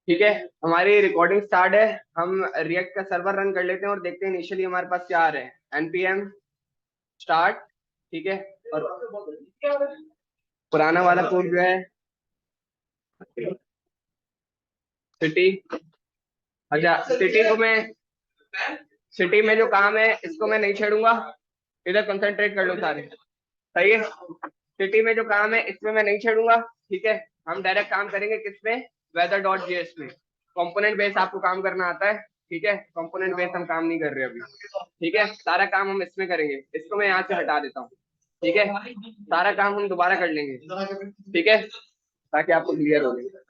ठीक है, हमारी रिकॉर्डिंग स्टार्ट है। हम रिएक्ट का सर्वर रन कर लेते हैं और देखते हैं इनिशियली हमारे पास क्या आ रहा है। npm start. ठीक है, और पुराना वाला कोड जो है सिटी। अच्छा, सिटी में जो काम है इसको मैं नहीं छेड़ूंगा, इधर कंसंट्रेट कर लो सारे। सही है, सिटी में जो काम है इसमें मैं नहीं छेड़ूंगा। ठीक है, हम डायरेक्ट काम करेंगे किसमें, वेदर डॉट जेएस में। कंपोनेंट बेस आपको काम करना आता है। ठीक है, कंपोनेंट बेस हम काम नहीं कर रहे अभी। ठीक है, सारा काम हम इसमें करेंगे। इसको मैं यहाँ से हटा देता हूँ। ठीक है, सारा काम हम दोबारा कर लेंगे। ठीक है, ताकि आपको क्लियर हो जाए।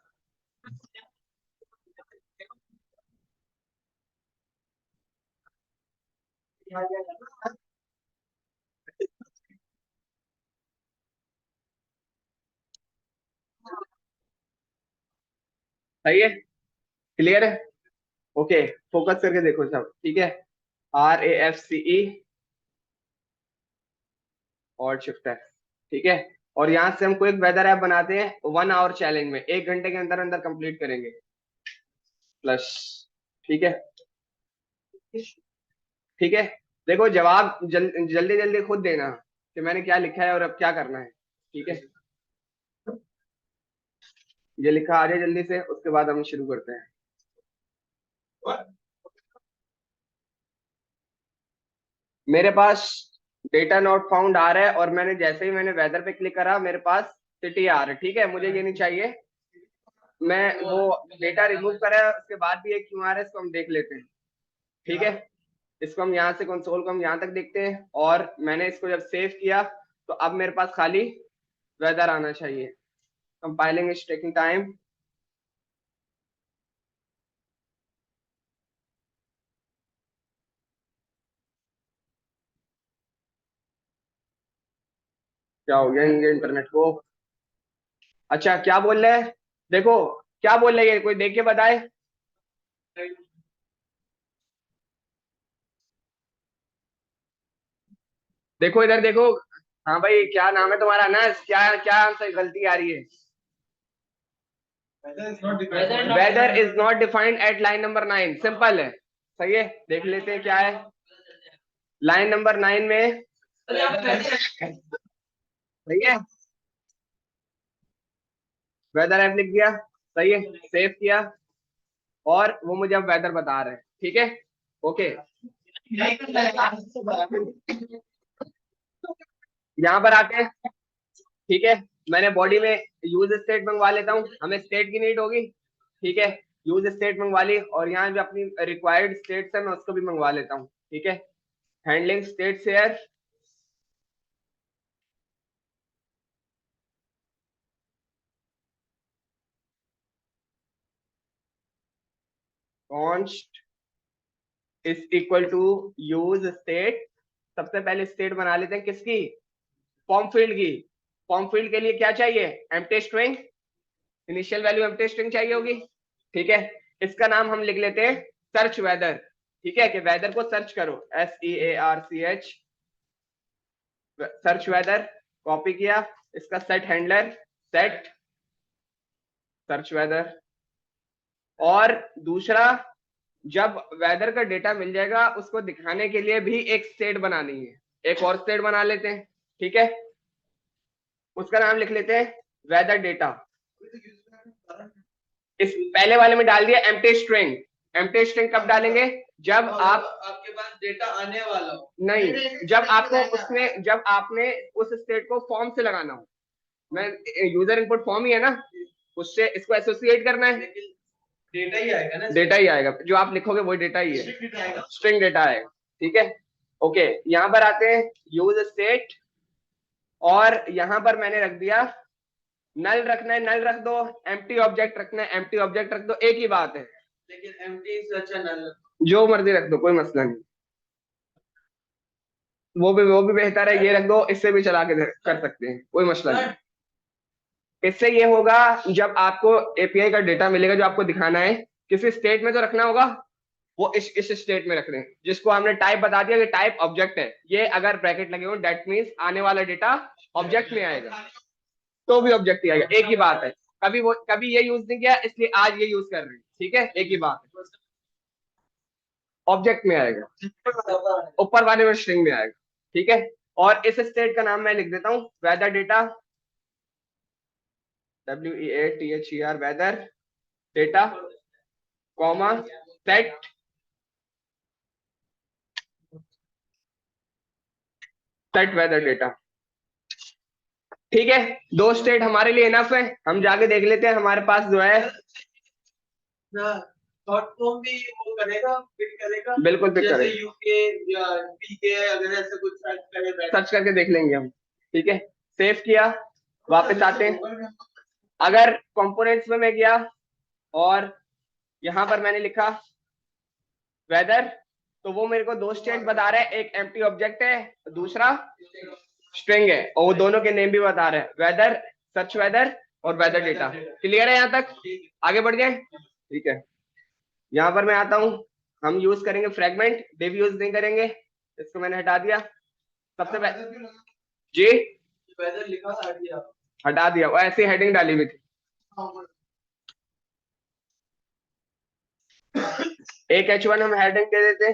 सही है, क्लियर है। ओके, फोकस करके देखो सब। ठीक है, RAFCE और शिफ्ट है। ठीक है, और यहाँ से हम कोई एक वेदर ऐप बनाते हैं 1 आवर चैलेंज में, 1 घंटे के अंदर अंदर कंप्लीट करेंगे प्लस। ठीक है, ठीक है। देखो जवाब जल्दी जल्दी खुद देना कि मैंने क्या लिखा है और अब क्या करना है। ठीक है, ये लिखा आ जाए जल्दी से, उसके बाद हम शुरू करते हैं। मेरे पास डेटा नॉट फाउंड आ रहा है और मैंने जैसे ही मैंने वेदर पे क्लिक करा मेरे पास सिटी आ रहा है। ठीक है, मुझे ये नहीं चाहिए। मैं वो डेटा रिमूव करा है, उसके बाद भी एक क्यों आ रहा है इसको हम देख लेते हैं। ठीक है, इसको हम यहाँ से कंसोल को हम यहाँ तक देखते हैं और मैंने इसको जब सेव किया तो अब मेरे पास खाली वेदर आना चाहिए। Compiling is taking time. क्या हो गया इनके इंटरनेट को। अच्छा, क्या बोल रहे हैं, देखो क्या बोल रहे हैं, कोई देख के बताए। देखो इधर देखो। हाँ भाई, क्या नाम है तुम्हारा, अनस, क्या क्या आंसर गलती आ रही है। Weather is not defined at line number 9, simple है। सही है, देख लेते हैं क्या है लाइन नंबर 9 में। सही है, वेदर ऐप लिख दिया। सही है, सेव किया और वो मुझे अब वेदर बता रहे हैं। ठीक है, ओके। यहाँ पर आते हैं। ठीक है, मैंने बॉडी में यूज स्टेट मंगवा लेता हूँ, हमें स्टेट की नीड होगी। ठीक है, यूज स्टेट मंगवा ली और यहाँ जो अपनी रिक्वायर्ड स्टेट्स है मैं उसको भी मंगवा लेता हूँ। ठीक है, handling state share. Const is equal to use state. सबसे पहले स्टेट बना लेते हैं किसकी, फॉर्म फील्ड की। फॉर्म फील्ड के लिए क्या चाहिए, empty string. Initial value empty string चाहिए होगी। ठीक है, इसका नाम हम लिख लेते हैं सर्च वेदर। ठीक है, कि वेदर को सर्च करो, SEARCH, सर्च वेदर। कॉपी किया, इसका set handler, set search weather. और दूसरा, जब वेदर का डेटा मिल जाएगा उसको दिखाने के लिए भी एक स्टेट बनानी है, एक और स्टेट बना लेते हैं। ठीक है, उसका नाम लिख लेते हैं वेदर डेटा। इस पहले वाले में डाल दिया एम्प्टी स्ट्रिंग। एम्प्टी स्ट्रिंग कब डालेंगे, जब आप आपके पास डेटा आने वाला हो, नहीं, जब आपको उसमें, जब आपने उस स्टेट को फॉर्म से लगाना हो। मैं यूजर इनपुट फॉर्म ही है ना, उससे इसको एसोसिएट करना है। डेटा ही आएगा ना, डेटा ही आएगा, जो आप लिखोगे वही डेटा ही है, स्ट्रिंग डेटा आएगा। ठीक है, ओके। यहाँ पर आते हैं यूज स्टेट, और यहाँ पर मैंने रख दिया नल रखना है, नल रख दो। एम्प्टी ऑब्जेक्ट रखना है, एम्प्टी ऑब्जेक्ट रख दो, एक ही बात है। लेकिन एम्प्टी से अच्छा नल, जो मर्जी रख दो, कोई मसला नहीं। वो भी बेहतर है, ये रख दो, इससे भी चला के कर सकते हैं, कोई मसला नहीं। इससे ये होगा, जब आपको एपीआई का डेटा मिलेगा जो आपको दिखाना है, किसी स्टेट में तो रखना होगा, वो इस स्टेट में रखने हैं, जिसको हमने टाइप बता दिया कि टाइप ऑब्जेक्ट है। ये अगर ब्रैकेट लगे हो दैट मींस आने वाला डेटा ऑब्जेक्ट में आएगा, तो भी ऑब्जेक्ट ही आएगा, एक ही बात है। कभी ये यूज नहीं किया, इसलिए आज ये यूज कर रहे हैं। ठीक है, एक ही बात है। ऑब्जेक्ट में आएगा, ऊपर वाले में स्ट्रिंग में आएगा। ठीक है, और इस स्टेट का नाम मैं लिख देता हूं weather data, WEATHER, weather data, comma set set weather data. ठीक है, दो स्टेट हमारे लिए इनफ है। हम जाके देख लेते हैं हमारे पास जो है डॉट कॉम भी वो करेगा, पिक करेगा, बिल्कुल पिक करेगा, यूके या पीके अगर ऐसे कुछ सर्च करके देख लेंगे हम। ठीक है, सेव किया, वापस आते हैं। अगर कंपोनेंट्स में मैं गया और यहां पर मैंने लिखा वेदर, तो वो मेरे को दो स्टेट बता रहे हैं, एक एम्प्टी ऑब्जेक्ट है, दूसरा स्ट्रिंग है, और वो दोनों के नेम भी बता रहे हैं, वेदर, सर्च वेदर और वेदर डेटा। क्लियर है यहाँ तक? आगे बढ़ जाए। ठीक है, यहाँ पर मैं आता हूँ। हम यूज करेंगे फ्रेगमेंट, डिव यूज नहीं करेंगे, इसको मैंने हटा दिया। सबसे पहले जी वेदर लिखा हटा दिया, वो ऐसी हेडिंग डाली हुई थी। एक H1 हम हेडिंग दे देते,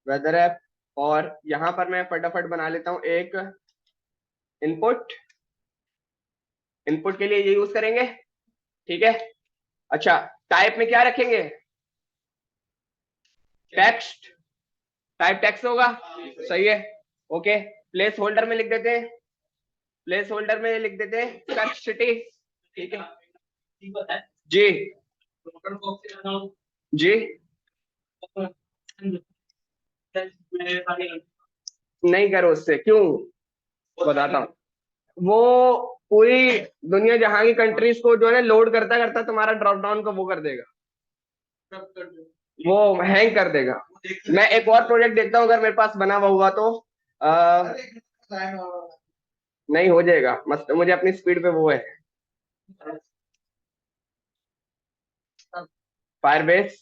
वेदर ऐप, और यहां पर मैं फटाफट बना लेता हूं एक इनपुट। इनपुट के लिए ये यूज करेंगे। ठीक है, अच्छा, टाइप में क्या रखेंगे? टेक्स्ट, टाइप टेक्स्ट होगा, सही है। ओके, प्लेस होल्डर में लिख देते हैं, प्लेस होल्डर में लिख देते हैं सर्च सिटी। ठीक है जी जी, नहीं करो उससे, क्यों बताता हूँ। वो पूरी दुनिया जहां की कंट्रीज को जो है लोड करता करता तुम्हारा ड्रॉप डाउन को वो कर देगा, वो हैंग कर देगा। मैं एक और प्रोजेक्ट देखता हूँ, अगर मेरे पास बना हुआ होगा तो नहीं हो जाएगा, मस्त, मुझे अपनी स्पीड पे वो है फायरबेस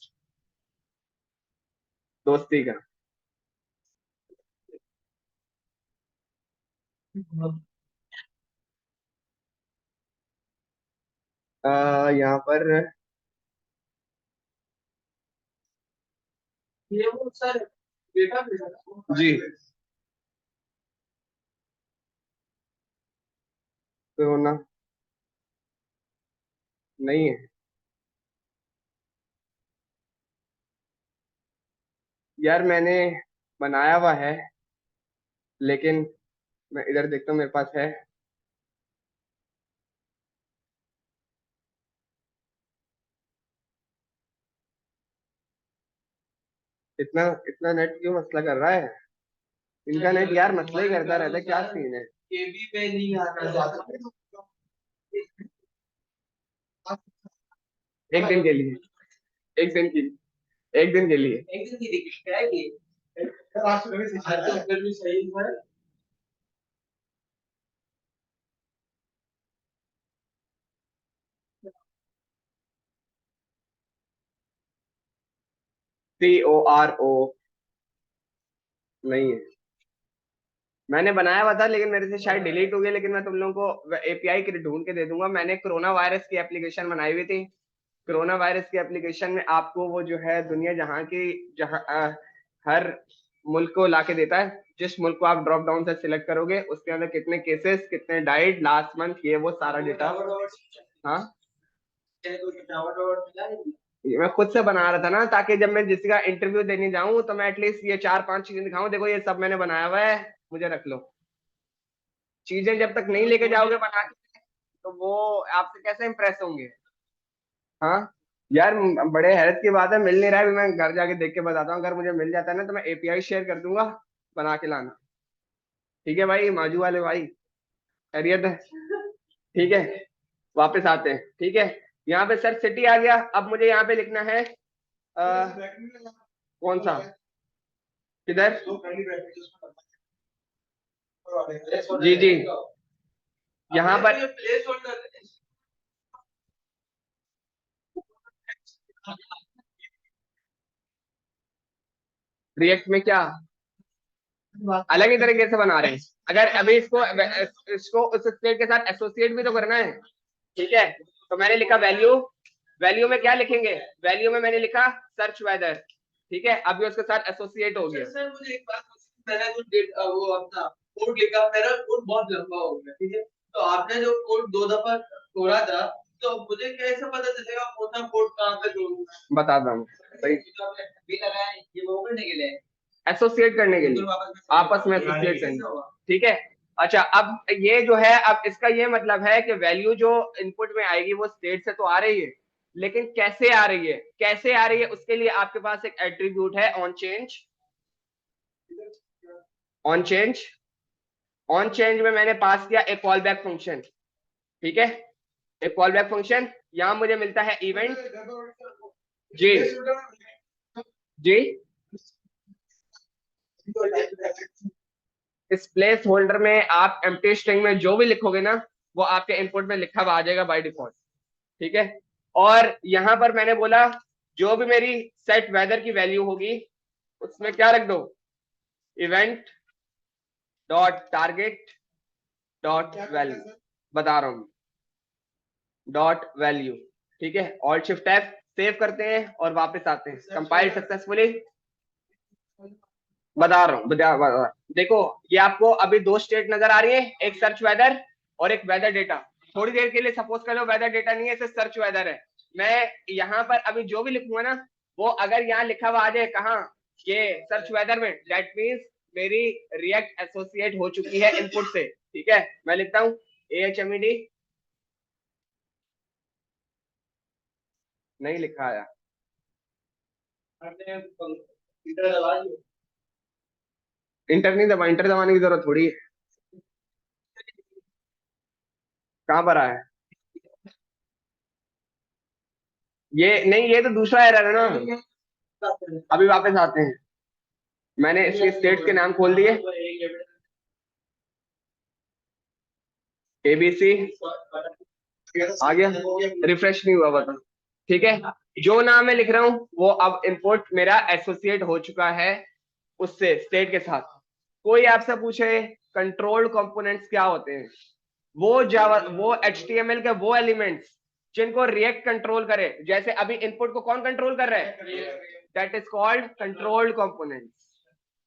दोस्ती का। यहाँ पर ये वो सर डेटा जी, तो होना नहीं है यार, मैंने बनाया हुआ है, लेकिन मैं इधर देखता हूँ मेरे पास है। इतना इतना नेट क्यों मसला कर रहा है? इनका नेट यार मसला ही करता रहता है, क्या सीन है? केबी पे नहीं आ रहा, एक दिन के लिए, एक दिन की, एक दिन के लिए, एक दिन की दिक्कत है कि सही है। CORO नहीं है, मैंने बनाया हुआ था लेकिन मेरे से शायद डिलीट हो गया, लेकिन मैं तुम लोगों को API के ढूंढ के दे दूंगा। मैंने कोरोना वायरस की एप्लीकेशन बनाई हुई थी। कोरोना वायरस की एप्लीकेशन में आपको वो जो है दुनिया जहाँ की, जहाँ हर मुल्क को लाके देता है। जिस मुल्क को आप ड्रॉप डाउन से सिलेक्ट करोगे उसके अंदर कितने केसेस, कितने डाइड लास्ट मंथ, ये वो सारा डेटा। हाँ, ये मैं खुद से बना रहा था ना, ताकि जब मैं किसी का इंटरव्यू देने जाऊं तो मैं एटलीस्ट ये 4-5 चीजें दिखाऊं, देखो ये सब मैंने बनाया हुआ है, मुझे रख लो। चीजें जब तक नहीं लेके जाओगे बना के, तो वो आपसे कैसे इम्प्रेस होंगे? हाँ यार, बड़े हैरत की बात है, मिल नहीं रहा है। अभी मैं घर जाके देख के बताता हूँ, अगर मुझे मिल जाता है ना तो मैं API शेयर कर दूंगा, बना के लाना। ठीक है भाई, माजू वाले भाई, खैरियत है? ठीक है, वापस आते हैं। ठीक है, यहाँ पे सर सिटी आ गया। अब मुझे यहाँ पे लिखना है कौन सा, किधर? जी जी, यहाँ पर रिएक्ट में क्या अलग ही तरीके से बना रहे हैं। अगर अभी इसको इसको उस स्टेट के साथ एसोसिएट भी तो करना है, ठीक है। तो मैंने लिखा वैल्यू, वैल्यू में क्या लिखेंगे, वैल्यू में मैंने लिखा सर्च वेदर, ठीक है। अभी उसके साथ एसोसिएट हो गया। सर मुझे एक बात, मैंने वो अपना कोड लिखा, मेरा कोड बहुत लंबा हो गया, ठीक है। तो आपने जो कोड 2 दफा तोड़ा था, तो मुझे कैसे पता चलेगा कौन सा कोड कहाँ पे तोड़ूं? बता रहा हूँ, सही भी लगाया ये वो करने के लिए, एसोसिएट करने के लिए, आपस में एसोसिएट करने, ठीक है। अच्छा, अब ये जो है, अब इसका ये मतलब है कि वैल्यू जो इनपुट में आएगी वो स्टेट से तो आ रही है, लेकिन कैसे आ रही है, कैसे आ रही है, उसके लिए आपके पास एक एट्रीब्यूट है on change. On change, on change में मैंने पास किया एक कॉल बैक फंक्शन, ठीक है। एक कॉल बैक फंक्शन, यहां मुझे मिलता है इवेंट। जी जी, इस प्लेस होल्डर में आप एम्प्टी स्ट्रिंग में जो भी लिखोगे ना, वो आपके इनपुट में लिखा हुआ आ जाएगा बाय डिफॉल्ट, ठीक है। और यहां पर मैंने बोला जो भी मेरी सेट वेदर की वैल्यू होगी उसमें क्या रख दो, event dot target dot value, बता रहा हूं, डॉट वैल्यू, ठीक है। ऑल्ट शिफ्ट एफ, सेव करते हैं और वापस आते हैं, कंपाइल सक्सेसफुली, बता रहा हूँ। देखो ये आपको अभी दो स्टेट नजर आ रही है, एक सर्च वेदर और एक वेदर डेटा। थोड़ी देर के लिए सपोज कर लो वेदर डेटा नहीं है, सिर्फ सर्च वेदर है। मैं यहाँ पर अभी जो भी लिखूंगा ना, वो अगर यहाँ लिखा हुआ आ जाए कहाँ, ये सर्च वेदर में, दैट मीन्स मेरी रिएक्ट एसोसिएट हो चुकी है इनपुट से, ठीक है। मैं लिखता हूँ AHMED, नहीं लिखा आया, इंटर नहीं दबा, इंटर दबाने की जरूरत थोड़ी है, कहाँ पर आया ये, नहीं ये तो दूसरा एरर है ना। अभी वापस आते हैं, मैंने इसके स्टेट के नाम खोल दिए, ABC आ गया, रिफ्रेश नहीं हुआ बता, ठीक है। जो नाम मैं लिख रहा हूं वो अब इनपुट मेरा एसोसिएट हो चुका है उससे, स्टेट के साथ। कोई आपसे पूछे कंट्रोल कंपोनेंट्स क्या होते हैं, वो जावा, वो HTML के वो एलिमेंट्स जिनको रिएक्ट कंट्रोल करे, जैसे अभी इनपुट को कौन कंट्रोल कर रहा है, that is called controlled components,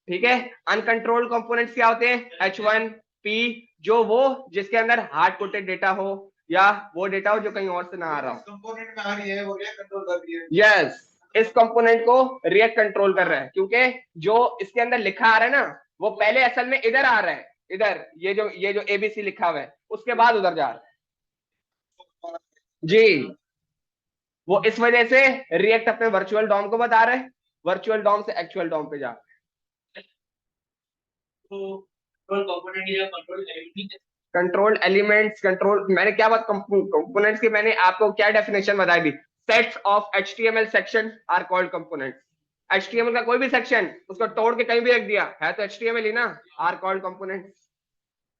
ठीक है। अनकंट्रोल्ड कंपोनेंट्स क्या होते हैं, H1P, जो वो जिसके अंदर हार्ड कोडेड डेटा हो या वो डेटा हो जो कहीं और से ना आ रहा हो, कंपोनेंट में आ रही है वो रिएक्ट कंट्रोल कर रही है, यस, इस कंपोनेंट को रिएक्ट कंट्रोल कर रहा है, क्योंकि जो इसके अंदर लिखा आ रहा है ना, वो पहले असल में इधर आ रहा है, इधर ये जो ABC लिखा हुआ है उसके बाद उधर जा रहा है जी। वो इस वजह से रिएक्ट अपने वर्चुअल डॉम को बता रहा है, वर्चुअल डॉम से एक्चुअल डॉम पे जा रहा है। कंट्रोल एलिमेंट्स, कंट्रोल, मैंने क्या बात कंपोनेंट्स की, मैंने आपको क्या डेफिनेशन बताई थी, sets of HTML section are called components. HTML का कोई भी सेक्शन उसको तोड़ के कहीं भी रख दिया है तो HTML ही ना, आर कॉल्ड कंपोनेंट्स।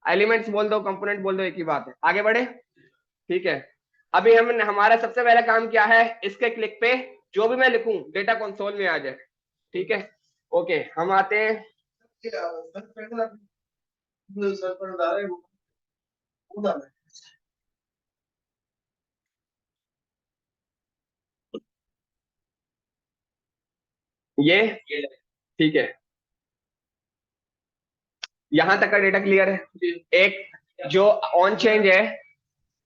एलिमेंट्स बोल दो, कंपोनेंट बोल दो, एक ही बात है। आगे बढ़े, ठीक है। अभी हम, हमारा सबसे पहला काम क्या है, इसके क्लिक पे जो भी मैं लिखूं डेटा कंसोल में आ जाए, ठीक है। ओके, हम आते हैं, ये ठीक है, यहां तक का डेटा क्लियर है। एक जो ऑन चेंज है,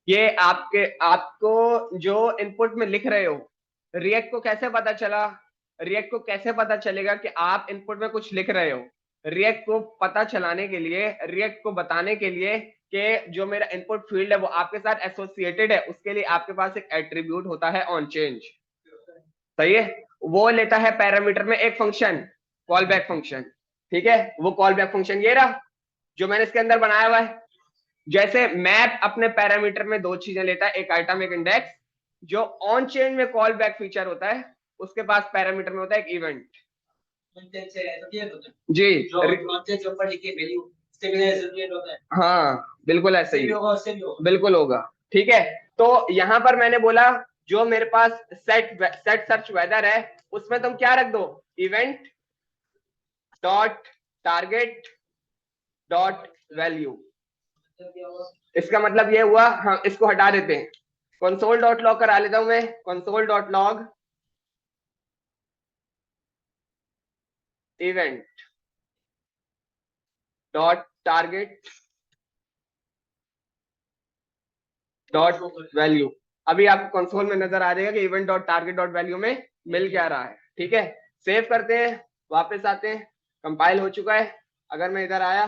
ये आपको जो इनपुट में लिख रहे हो, रिएक्ट को कैसे पता चला, रिएक्ट को कैसे पता चलेगा कि आप इनपुट में कुछ लिख रहे हो, रिएक्ट को पता चलाने के लिए, रिएक्ट को बताने के लिए कि जो मेरा इनपुट फील्ड है वो आपके साथ एसोसिएटेड है, उसके लिए आपके पास एक एट्रीब्यूट होता है ऑन चेंज, सही है। वो लेता है पैरामीटर में एक फंक्शन, कॉल बैक फंक्शन, ठीक है। वो कॉल बैक फंक्शन ये रहा जो मैंने इसके अंदर बनाया हुआ है। जैसे मैप अपने पैरामीटर में दो चीजें लेता है, एक आइटम एक इंडेक्स, जो ऑन चेंज में कॉल बैक फीचर होता है उसके पास पैरामीटर में होता है एक इवेंट जी, हाँ बिल्कुल ऐसे ही, बिल्कुल होगा, ठीक है। तो यहाँ पर मैंने बोला जो मेरे पास सेट सर्च वेदर है उसमें तुम क्या रख दो, event dot target dot value. इसका मतलब ये हुआ, हम इसको हटा देते हैं, कंसोल डॉट लॉग करा लेता हूं मैं, console dot log event dot target dot value. अभी आपको कंसोल में नजर आ जाएगा कि event dot target dot value में मिल क्या रहा है। ठीक है, सेव करते हैं, वापस आते हैं, कंपाइल हो चुका है। अगर मैं इधर आया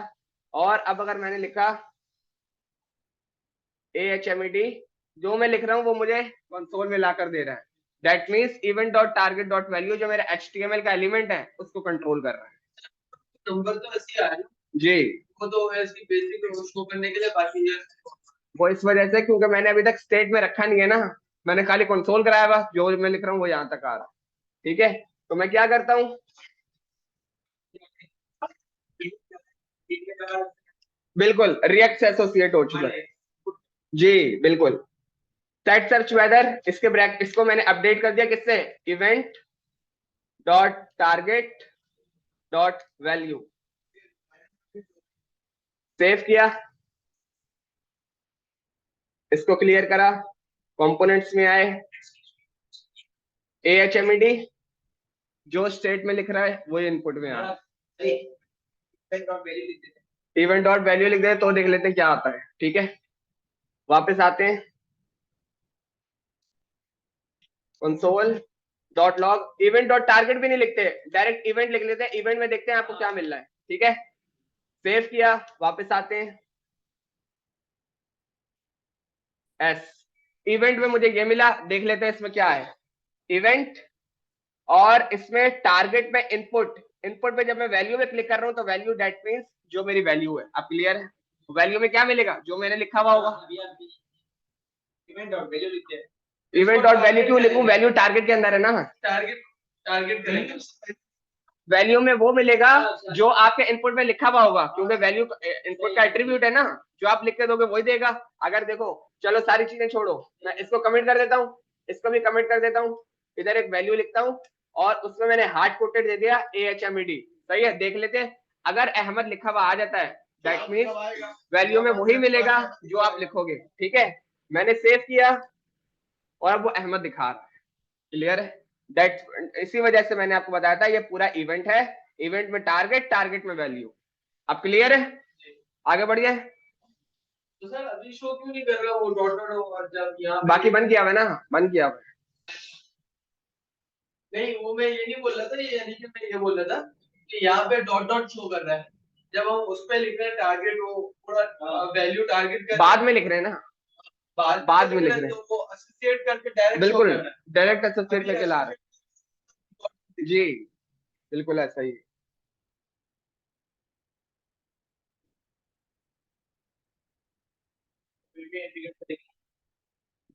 और अब अगर मैंने लिखा AHMED, जो मैं लिख रहा हूं वो मुझे कंसोल में लाकर दे रहा है। That means event dot target dot value जो मेरा HTML का एलिमेंट है उसको कंट्रोल कर रहा है। नंबर तो ऐसे आया जी, वो तो ऐसी बेसिक उसको करने के लिए बाकी है। वो इस वजह से क्योंकि मैंने अभी तक स्टेट में रखा नहीं है ना, मैंने खाली कंसोल कराया हुआ, जो मैं लिख रहा हूँ वो यहाँ तक आ रहा है। ठीक है, तो मैं क्या करता हूँ, बिल्कुल रिएक्ट से एसोसिएट हो चुका है जी, बिल्कुल। सेट सर्च वेदर, इसके ब्रैक इसको मैंने अपडेट कर दिया किससे, event dot target dot value. Save किया, इसको क्लियर करा, कंपोनेंट्स में आए, AHMED जो स्टेट में लिख रहा है वो इनपुट में आ रहा है, इवेंट डॉट वैल्यू लिख दे तो देख लेते हैं क्या आता है। ठीक है, वापस आते हैं, console dot log event dot target भी नहीं लिखते, डायरेक्ट इवेंट लिख लेते हैं, इवेंट में देखते हैं आपको क्या मिल रहा है। ठीक है, सेव किया, वापस आते हैं, एस इवेंट में मुझे ये मिला, देख लेते हैं इसमें क्या है, इवेंट, और इसमें टारगेट में इनपुट, इनपुट पे जब मैं वैल्यू में क्लिक कर रहा हूं तो वैल्यू दैट मींस जो मेरी वैल्यू है। अब क्लियर है, वैल्यू में क्या मिलेगा, जो मैंने लिखा हुआ होगा। इवेंट डॉट वैल्यू लिखते हैं, इवेंट डॉट वैल्यू क्यों लिखूं, वैल्यू टारगेट के अंदर है ना, टारगेट टारगेट करेंगे, वैल्यू में वो मिलेगा जो आपके इनपुट में लिखा हुआ होगा, क्योंकि वैल्यू इनपुट का एट्रीब्यूट है ना, जो आप लिख के दोगे वही देगा। अगर देखो, चलो सारी चीजें छोड़ो, मैं इसको कमेंट कर देता हूँ, इसको भी कमेंट कर देता हूँ, इधर एक वैल्यू लिखता हूँ और उसमें मैंने हार्ड कोटेड दे दिया AHMED। सही है, देख लेते हैं, अगर अहमद लिखा हुआ आ जाता है दैट मीन्स वैल्यू में वही मिलेगा जो आप लिखोगे। ठीक है, मैंने सेव किया और अब वो अहमद दिखा रहा है। क्लियर है, दैट इसी वजह से मैंने आपको बताया था ये पूरा इवेंट है, इवेंट में टारगेट, टारगेट में वैल्यू। अब क्लियर है, आगे बढ़िए। तो सर अभी शो क्यों नहीं कर रहा वो डॉट डॉट, और जब यहाँ बाकी बंद किया हुआ है ना, बंद किया हुआ है। नहीं वो मैं ये नहीं बोल रहा था, ये यानी कि मैं ये बोल रहा था कि यहाँ पे डॉट डॉट शो कर रहा है, जब हम उस पे लिख रहे हैं टारगेट, वो पूरा वैल्यू टारगेट कर बाद में लिख रहे हैं ना, बाद में लिख रहे हैं, तो वो एसोसिएट करके डायरेक्ट, बिल्कुल डायरेक्ट एसोसिएट करके ला रहे हैं जी, बिल्कुल ऐसा ही।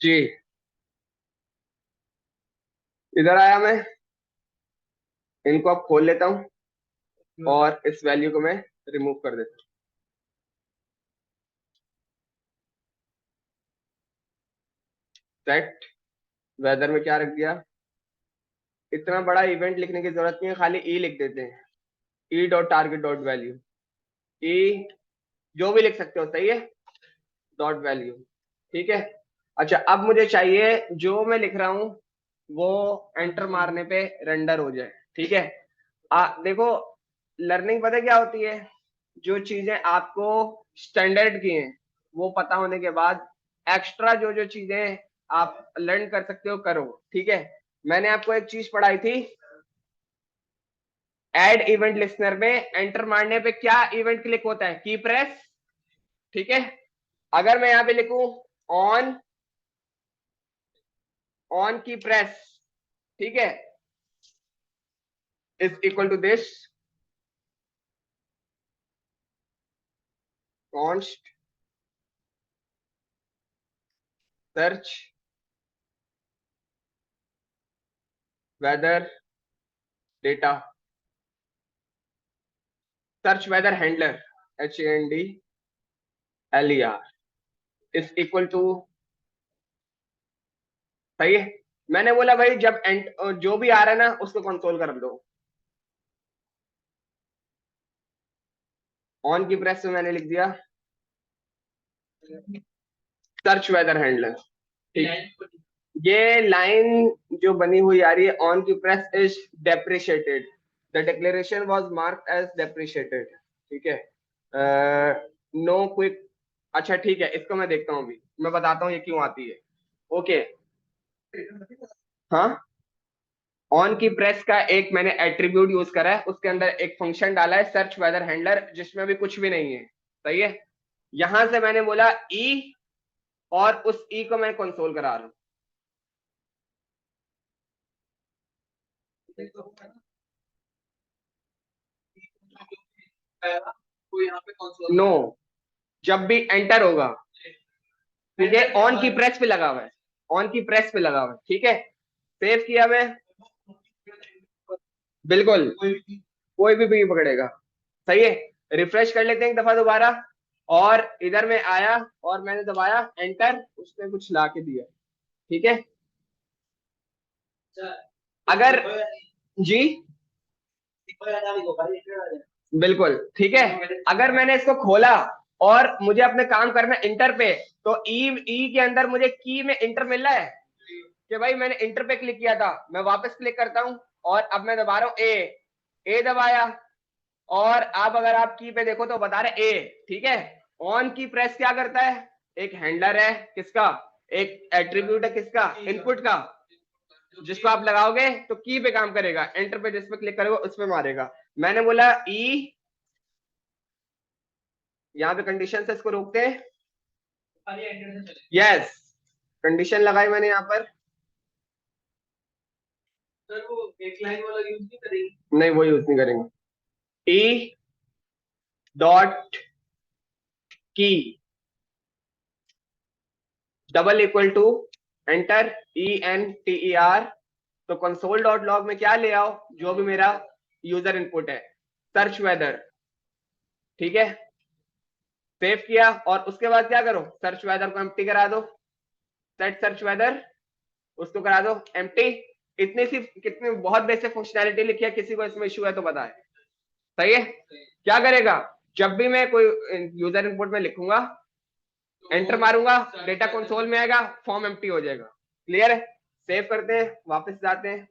जी, इधर आया मैं, इनको अब खोल लेता हूँ और इस वैल्यू को मैं रिमूव कर देता हूँ। सेट वेदर में क्या रख दिया, इतना बड़ा इवेंट लिखने की जरूरत नहीं है, खाली ई लिख देते हैं, e dot target dot value, e जो भी लिख सकते हो, सही है, डॉट वैल्यू। ठीक है, अच्छा अब मुझे चाहिए जो मैं लिख रहा हूं वो एंटर मारने पे रेंडर हो जाए। ठीक है, देखो, लर्निंग पता क्या होती है, जो चीजें आपको स्टैंडर्ड की हैं वो पता होने के बाद एक्स्ट्रा जो जो चीजें आप लर्न कर सकते हो करो। ठीक है, मैंने आपको एक चीज पढ़ाई थी, ऐड इवेंट लिस्नर में एंटर मारने पे क्या इवेंट क्लिक होता है, की प्रेस। ठीक है, अगर मैं यहां पे लिखूं ऑन, ऑन की प्रेस, ठीक है, is equal to this const search weather data, search weather handler HANDLER is equal to, सही है। मैंने बोला भाई जब जो भी आ रहा है ना उसको कंसोल कर दो, ऑन की प्रेस में मैंने लिख दिया सर्च वेदर हैंडलर। ठीक, ये लाइन जो बनी हुई आ रही है, on key press is deprecated, the declaration was marked as deprecated. ठीक है, नो क्विक। अच्छा ठीक है, इसको मैं देखता हूँ, अभी मैं बताता हूँ ये क्यों आती है। ओके, हाँ, ऑन की प्रेस का एक मैंने एट्रीब्यूट यूज करा है, उसके अंदर एक फंक्शन डाला है सर्च वेदर हैंडलर, जिसमें भी कुछ भी नहीं है। सही है, यहां से मैंने बोला ई, और उस ई को मैं कंसोल करा रहा हूं। नो, जब भी एंटर होगा, ठीक है, ऑन की प्रेस पे लगा हुआ है, ऑन की प्रेस पे लगा हुआ है। ठीक है, सेव किया मैं, बिल्कुल कोई भी पकड़ेगा। सही है, रिफ्रेश कर लेते हैं एक दफा दोबारा, और इधर में आया और मैंने दबाया एंटर, उसने कुछ ला के दिया। ठीक है, अगर जी, बिल्कुल ठीक है, अगर मैंने इसको खोला और मुझे अपने काम करना इंटर पे, तो ई ई के अंदर मुझे की में इंटर मिल रहा है कि भाई मैंने इंटर पे क्लिक किया था, मैं वापस क्लिक करता हूं और अब मैं दबा रहा हूं ए दबाया, और अब अगर आप की पे देखो तो बता रहे ए। ठीक है, ऑन की प्रेस क्या करता है, एक हैंडलर है किसका, एक एट्रीब्यूट है किसका, इनपुट का, जिसको आप लगाओगे तो की पे काम करेगा, एंटर पे जिस पे क्लिक करोगे उस पे मारेगा। मैंने बोला ई, यहाँ पे कंडीशन से इसको रोकते हैं, यस, कंडीशन लगाई मैंने यहाँ पर। सर वो एक लाइन वाला यूज नहीं करेंगे, नहीं वो यूज नहीं करेंगे। E dot key double equal to enter, ENTER, तो कंसोल डॉट लॉग में क्या ले आओ, जो भी मेरा यूजर इनपुट है, सर्च वेदर। ठीक है, सेव किया और उसके बाद क्या करो, सर्च वेदर को एम्प्टी करा दो, सेट सर्च वेदर उसको करा दो एम्प्टी। इतनी सी कितनी बहुत बेसिक फंक्शनैलिटी लिखी है, किसी को इसमें इश्यू है तो बताए। सही है, क्या करेगा, जब भी मैं कोई यूजर इनपुट में लिखूंगा, एंटर मारूंगा, डेटा कंसोल में आएगा, फॉर्म एम्प्टी हो जाएगा। क्लियर है, सेव करते हैं, वापस जाते हैं।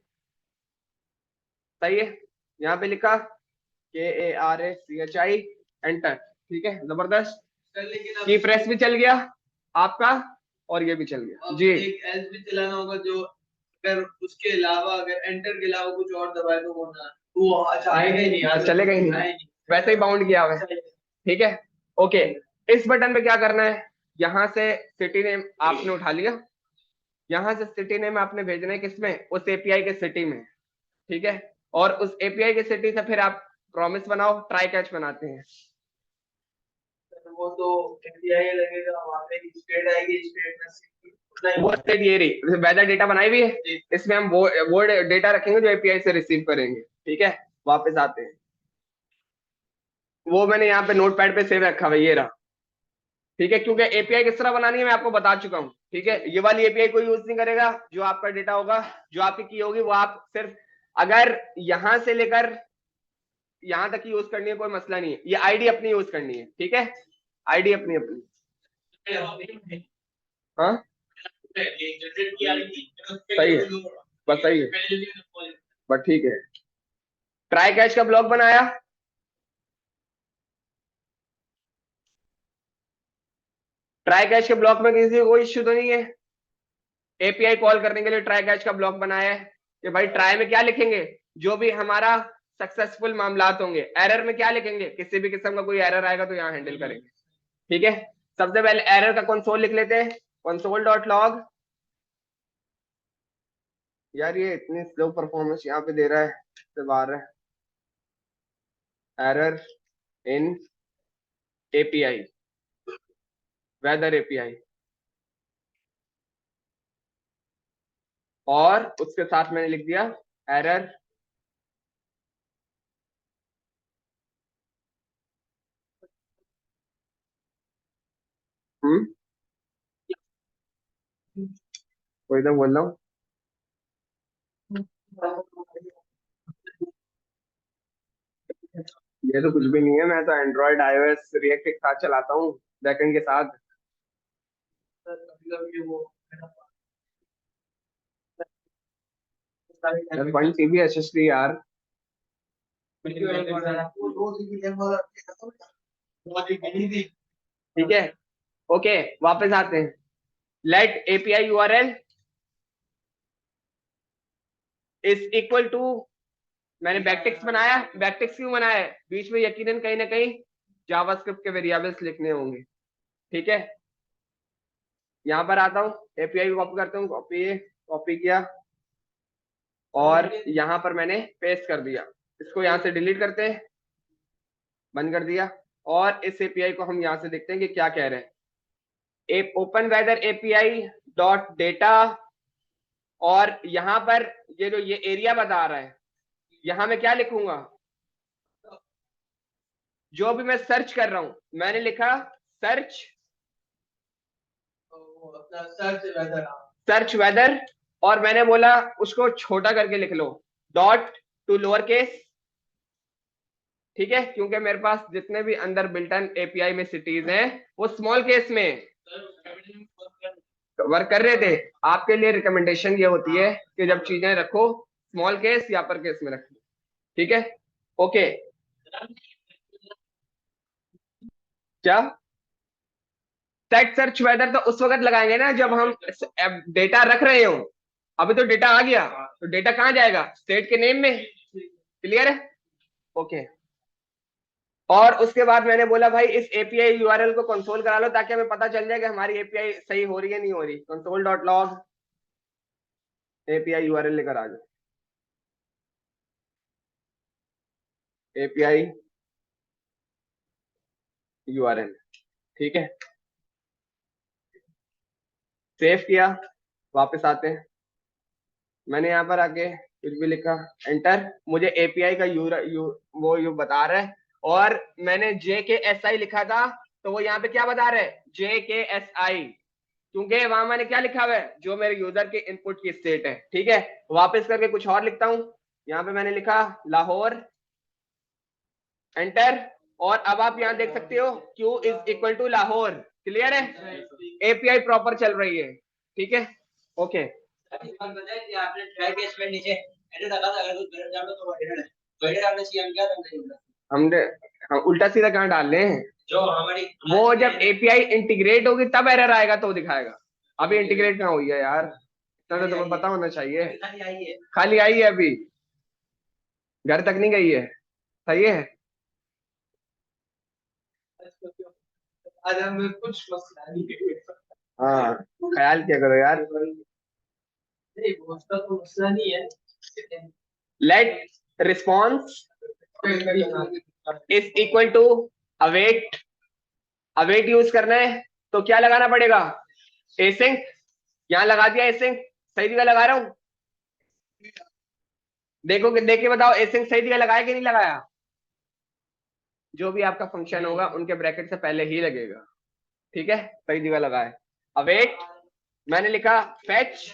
सही है, यहाँ पे लिखा KARACHI, एंटर। ठीक है, जबरदस्त, की प्रेस भी चल गया आपका, और ये भी चल गया जी। एक एल्स भी चलाना होगा, जो अगर उसके अलावा अगर एंटर के अलावा कुछ और दबाए तो वो अच्छा आएगा ही नहीं, चलेगा ही नहीं, वैसे ही बाउंड किया हुआ है। ठीक है, ओके, इस बटन पे क्या करना है, यहाँ से सिटी नेम आपने उठा लिया, यहाँ से सिटी नेम आपने भेजना है किसमें, उस एपीआई के सिटी में। ठीक है, और उस एपीआई के सिटी से फिर आप प्रॉमिस बनाओ, ट्राई कैच बनाते हैं। वो तो एपीआई लगेगा, वहां पे स्टेट आएगी, स्टेट में वो स्टेट ये रही वेदर डेटा बनाई हुई है, इसमें हम वो डेटा रखेंगे जो एपीआई से रिसीव करेंगे। ठीक है, वापस आते हैं, वो मैंने यहाँ पे नोटपैड पे सेव रखा हुआ, ये रहा। ठीक है, क्योंकि एपीआई किस तरह बनानी है मैं आपको बता चुका हूँ। ठीक है, ये वाली एपीआई कोई यूज नहीं करेगा, जो आपका डेटा होगा, जो आपकी की होगी, वो आप सिर्फ अगर यहां से लेकर यहां तक यूज करनी है कोई मसला नहीं है, ये आईडी अपनी यूज करनी है। ठीक है, आईडी अपनी अपनी, हाँ सही है, बस सही है, बस ठीक है। ट्राई कैच का ब्लॉक बनाया, ट्राई कैच के ब्लॉक में किसी को कोई इश्यू तो नहीं है, एपीआई कॉल करने के लिए ट्राई कैच का ब्लॉक बनाया है कि भाई ट्राई में क्या लिखेंगे, जो भी हमारा सक्सेसफुल मामलात होंगे, एरर में क्या लिखेंगे, किसी भी किस्म का कोई एरर आएगा तो यहाँ हैंडल करेंगे। ठीक है, सबसे पहले एरर का कंसोल लिख लेते हैं, कंसोल डॉट लॉग। यार ये इतनी स्लो परफॉर्मेंस यहाँ पे दे रहा है, से बाहर है, error in API, weather API, और उसके साथ मैंने लिख दिया एरर, कोई तो बोल रहा हूँ, ये तो कुछ भी नहीं है, मैं तो एंड्रॉइड आईओएस रिएक्ट के साथ चलाता हूँ, बैकएंड के साथ। यार 1 TB एसएसडी यार। ठीक है, ओके, वापस आते हैं। Let API URL is equal to, मैंने बैकटिक्स बनाया। बैकटिक्स क्यों बनाया है? बीच में यकीनन कहीं ना कहीं जावास्क्रिप्ट के वेरिएबल्स लिखने होंगे। ठीक है, यहां पर आता हूँ, एपीआई कॉपी करता हूँ, कॉपी कॉपी किया और यहां पर मैंने पेस्ट कर दिया। इसको यहां से डिलीट करते हैं, बंद कर दिया। और इस एपीआई को हम यहां से देखते हैं कि क्या कह रहे हैं। Open weather API dot data, और यहां पर ये जो ये एरिया बता रहा है, यहां मैं क्या लिखूंगा? जो भी मैं सर्च कर रहा हूं, मैंने लिखा सर्च, सर्च वेदर, और मैंने बोला उसको छोटा करके लिख लो, डॉट टू लोअर केस। ठीक है, क्योंकि मेरे पास जितने भी अंदर बिल्टन एपीआई में सिटीज हैं वो स्मॉल केस में वर्क कर रहे थे। आपके लिए रिकमेंडेशन ये होती है कि जब चीजें रखो स्मॉल केस या अपर केस में रखो। ठीक है, ओके। क्या? सेट सर्च वेदर तो उस वक्त लगाएंगे ना जब हम डेटा रख रहे हो। अभी तो डेटा आ गया, तो डेटा कहाँ जाएगा? स्टेट के नेम में। क्लियर है? ओके। और उसके बाद मैंने बोला भाई इस एपीआई यूआरएल को कंसोल करा लो ताकि हमें पता चल जाए कि हमारी एपीआई सही हो रही है नहीं हो रही। Console dot log API URL लेकर आ जाओ, एपीआई यूआरएल। ठीक है, सेव किया, वापस आते हैं। मैंने यहाँ पर आके कुछ भी लिखा, एंटर, मुझे एपीआई का वो यू बता रहा है। और मैंने जे के एस आई लिखा था, तो वो यहाँ पे क्या बता रहा है? जे के एस आई, क्योंकि वहां मैंने क्या लिखा हुआ है? जो मेरे यूजर के इनपुट की स्टेट है। ठीक है, वापस करके कुछ और लिखता हूँ। यहाँ पे मैंने लिखा लाहौर, एंटर। और अब आप यहाँ देख सकते हो Q is equal to Lahore. Clear है? एपीआई प्रॉपर चल रही है। ठीक है, ओके। हमने, हम उल्टा सीधा कहाँ डाल रहे हैं? जो हमारी वो जब एपीआई इंटीग्रेट होगी तब एरर आएगा तो दिखाएगा। अभी इंटीग्रेट कहाँ हुई है यार? इतना तो तुम्हें पता होना चाहिए। खाली आई है अभी, घर तक नहीं गई है। सही है। हाँ, ख्याल किया करो यार। Let response is equal to await. Await use करना है तो क्या लगाना पड़ेगा? एसिंक। यहां लगा दिया एसिंक, सही जगह लगा रहा हूं। देखो, देख के बताओ एसिंक सही जगह लगाया कि नहीं लगाया? जो भी आपका फंक्शन होगा उनके ब्रैकेट से पहले ही लगेगा। ठीक है, सही जगह लगाए। अवेट, मैंने लिखा फेच,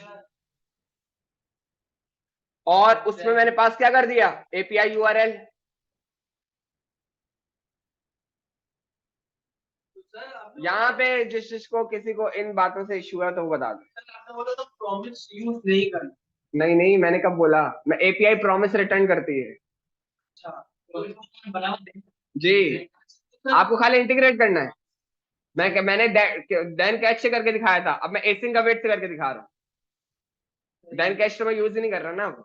और उसमें मैंने पास क्या कर दिया? API URL. यहाँ पे जिसको किसी को इन बातों से इश्यू है तो वो बता दो। तो प्रॉमिस यूज नहीं करना। नहीं नहीं, मैंने कब बोला? मैं एपीआई प्रॉमिस रिटर्न करती है। जी, आपको खाली इंटीग्रेट करना है। मैंने देन कैच से करके दिखाया था, अब मैं एसिंग अवेट से करके दिखा रहा हूँ। देन कैच तो मैं यूज ही नहीं कर रहा ना।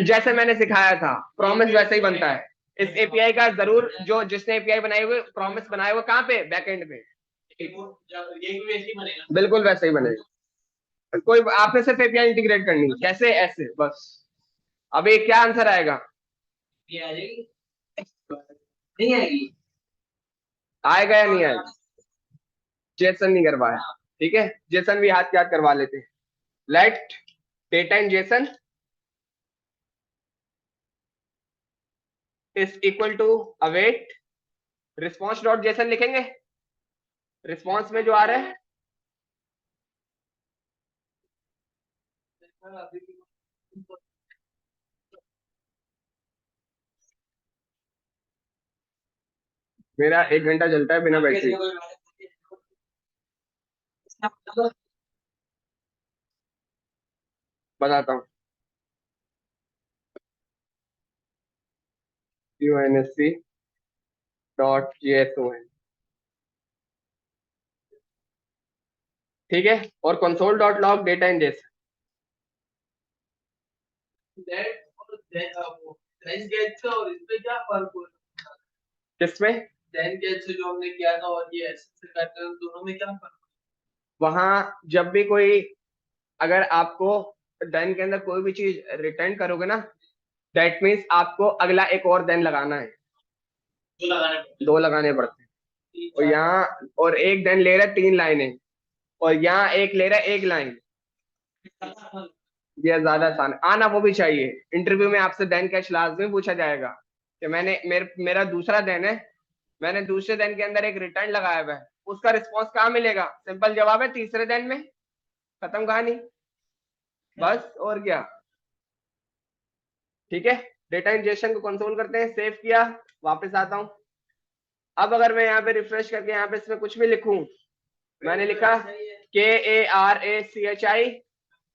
जैसे मैंने सिखाया था प्रॉमिस वैसे ही बनता है। इस एपीआई का जरूर, जो जिसने एपीआई बनाए हुए प्रॉमिस बनाए हुए कहाँ पे? बैकएंड पे। बिल्कुल वैसे ही बनेगा। कोई, आपने सिर्फ एपीआई इंटीग्रेट करनी है। कैसे? ऐसे बस। अभी क्या आंसर आएगा? ये आ जाएगी, नहीं आएगी? आएगा या नहीं आएगा? जेसन नहीं कर पाया। ठीक है, जेसन भी हाथ याद करवा लेते हैं। Let data in JSON is equal to await response dot JSON लिखेंगे। रिस्पॉन्स में जो आ रहा है, मेरा 1 घंटा चलता है बिना बैटरी। बताता हूँ। UNSC.json, ठीक है। और console.log डेटा इंजेक्शन। और इसमें क्या फर्क हो? किसमें? जो हमने किया था और ये ऐसे करते हैं, दोनों में क्या फर्क? वहां जब भी कोई, अगर आपको देन के अंदर कोई भी चीज रिटर्न करोगे ना, दैट मीन्स आपको अगला एक और देन लगाना है। दो लगाने पड़ते हैं। और यहाँ और एक देन ले रहा है 3 लाइनें, और यहाँ एक ले रहा है 1 लाइन। ये ज्यादा आसान आना वो भी चाहिए। इंटरव्यू में आपसे देन कैच लाजमी पूछा जाएगा कि मेरा दूसरा देन है, मैंने दूसरे देन के अंदर एक रिटर्न लगाया हुआ है, उसका रिस्पॉन्स कहाँ मिलेगा? सिंपल जवाब है तीसरे देन में। खत्म कहानी, बस और क्या। ठीक है, डेटा इंजेक्शन को कंसोल करते हैं। सेव किया, वापस आता हूं। अब अगर मैं यहाँ पे रिफ्रेश करके यहाँ पे इसमें कुछ भी लिखूं, मैंने लिखा KARACHI,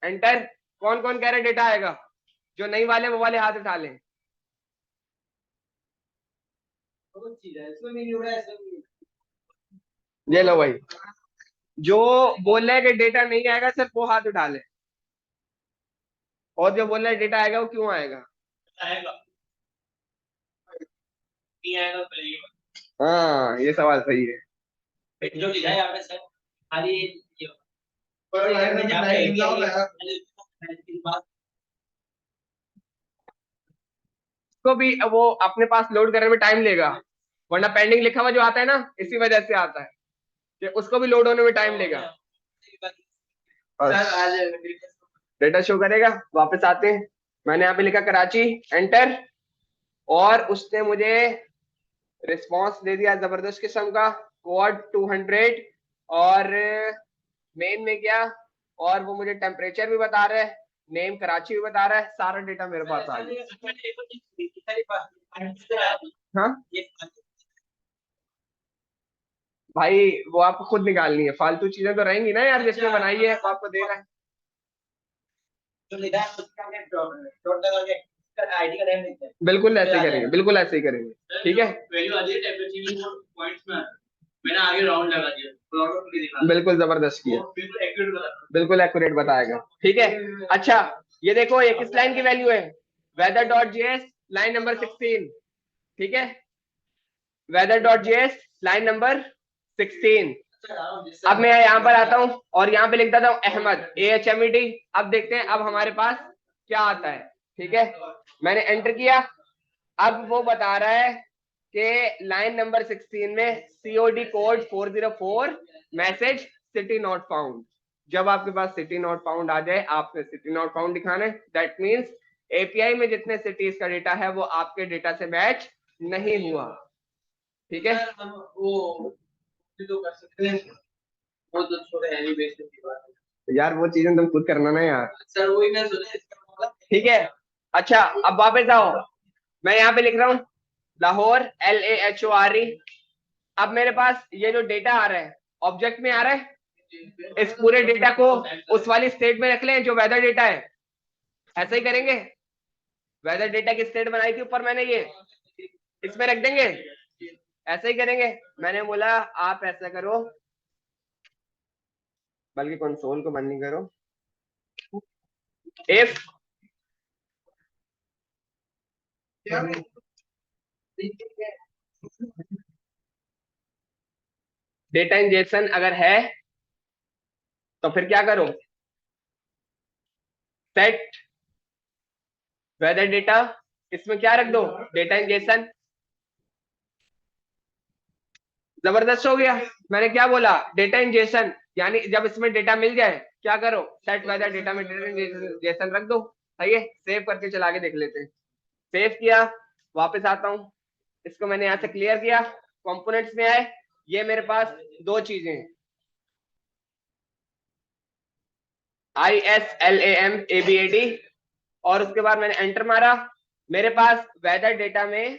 एंटर। कौन कौन कह रहे डेटा आएगा? जो नहीं वाले वो वाले हाथ उठा लें। ये लो भाई, जो बोल रहे हैं कि डेटा नहीं आएगा सिर्फ वो हाथ उठा ले, और जो बोल रहे हैं डेटा आएगा वो क्यों आएगा? आएगा, नहीं आएगा तो। हाँ, ये सवाल सही है। जो लिखा है आपने सर, खाली को भी वो अपने पास लोड करने में टाइम लेगा, वरना पेंडिंग लिखा हुआ जो आता है ना, इसी वजह से आता है कि उसको भी लोड होने में टाइम लेगा। डेटा शो करेगा। वापस आते हैं, मैंने यहाँ पे लिखा कराची, एंटर। और उसने मुझे रिस्पॉन्स दे दिया जबरदस्त किस्म का, कोड 200, और मेन में गया, और वो मुझे टेम्परेचर भी बता रहा है, नेम कराची भी बता रहा है, सारा डेटा मेरे पास आ गया। हाँ भाई, वो आपको खुद निकालनी है, फालतू चीजें तो रहेंगी ना यार, जिसने बनाई है वो आपको दे रहा है। बिल्कुल ऐसे करेंगे, बिल्कुल ऐसे ही करेंगे, ठीक है। मैंने आगे राउंड लगा दिया, बिल्कुल जबरदस्त किया, बिल्कुल एक्यूरेट बताएगा, ठीक है। अच्छा, ये देखो ये किस लाइन की वैल्यू है? weather.js लाइन नंबर 16, ठीक है। weather.js line number 16। अब मैं यहाँ पर आता हूँ और यहाँ पे लिख देता हूँ अहमद, AHMED। अब देखते हैं अब हमारे पास क्या आता है, ठीक है। मैंने एंटर किया, अब वो बता रहा है कि लाइन नंबर 16 में COD code 404, message city not found. जब आपके पास सिटी नॉट फाउंड आ जाए, आपने सिटी नॉट फाउंड दिखाना है। दैट मीन्स API में जितने सिटीज का डेटा है वो आपके डेटा से मैच नहीं हुआ, ठीक है। वो तो कर सकते हैं, वो तो छोड़े एनिमेशन की बात है यार, वो चीजें तुम खुद करना ना यार। सर वही मैं सोचा, ठीक है। अच्छा, अब वापस आओ, मैं यहाँ पे लिख रहा हूँ लाहौर, LAHORE। अब मेरे पास ये जो डेटा आ रहा है ऑब्जेक्ट में आ रहा है, इस पूरे डेटा को उस वाली स्टेट में रख लें जो वेदर डेटा है। ऐसा ही करेंगे, वेदर डेटा की स्टेट बनाई थी ऊपर मैंने, ये इसमें रख देंगे, ऐसा ही करेंगे। मैंने बोला आप ऐसा करो, बल्कि कंसोल को बंद नहीं करो, इफ डेटा इंजेक्शन अगर है तो फिर क्या करो, सेट वेदर डेटा, इसमें क्या रख दो, डेटा इंजेक्शन। जबरदस्त हो गया। मैंने क्या बोला, डेटा इंजेक्शन, यानी जब इसमें डेटा मिल जाए क्या करो, सेट वेदर डेटा में डेटा इंजेक्शन रख दो। सही है, सेव करके चला के देख लेते हैं। सेव किया, वापस आता हूं, इसको मैंने यहाँ से क्लियर किया, कंपोनेंट्स में आए, ये मेरे पास दो चीजें हैं, ISLAMABAD, और उसके बाद मैंने एंटर मारा, मेरे पास वेदर डेटा में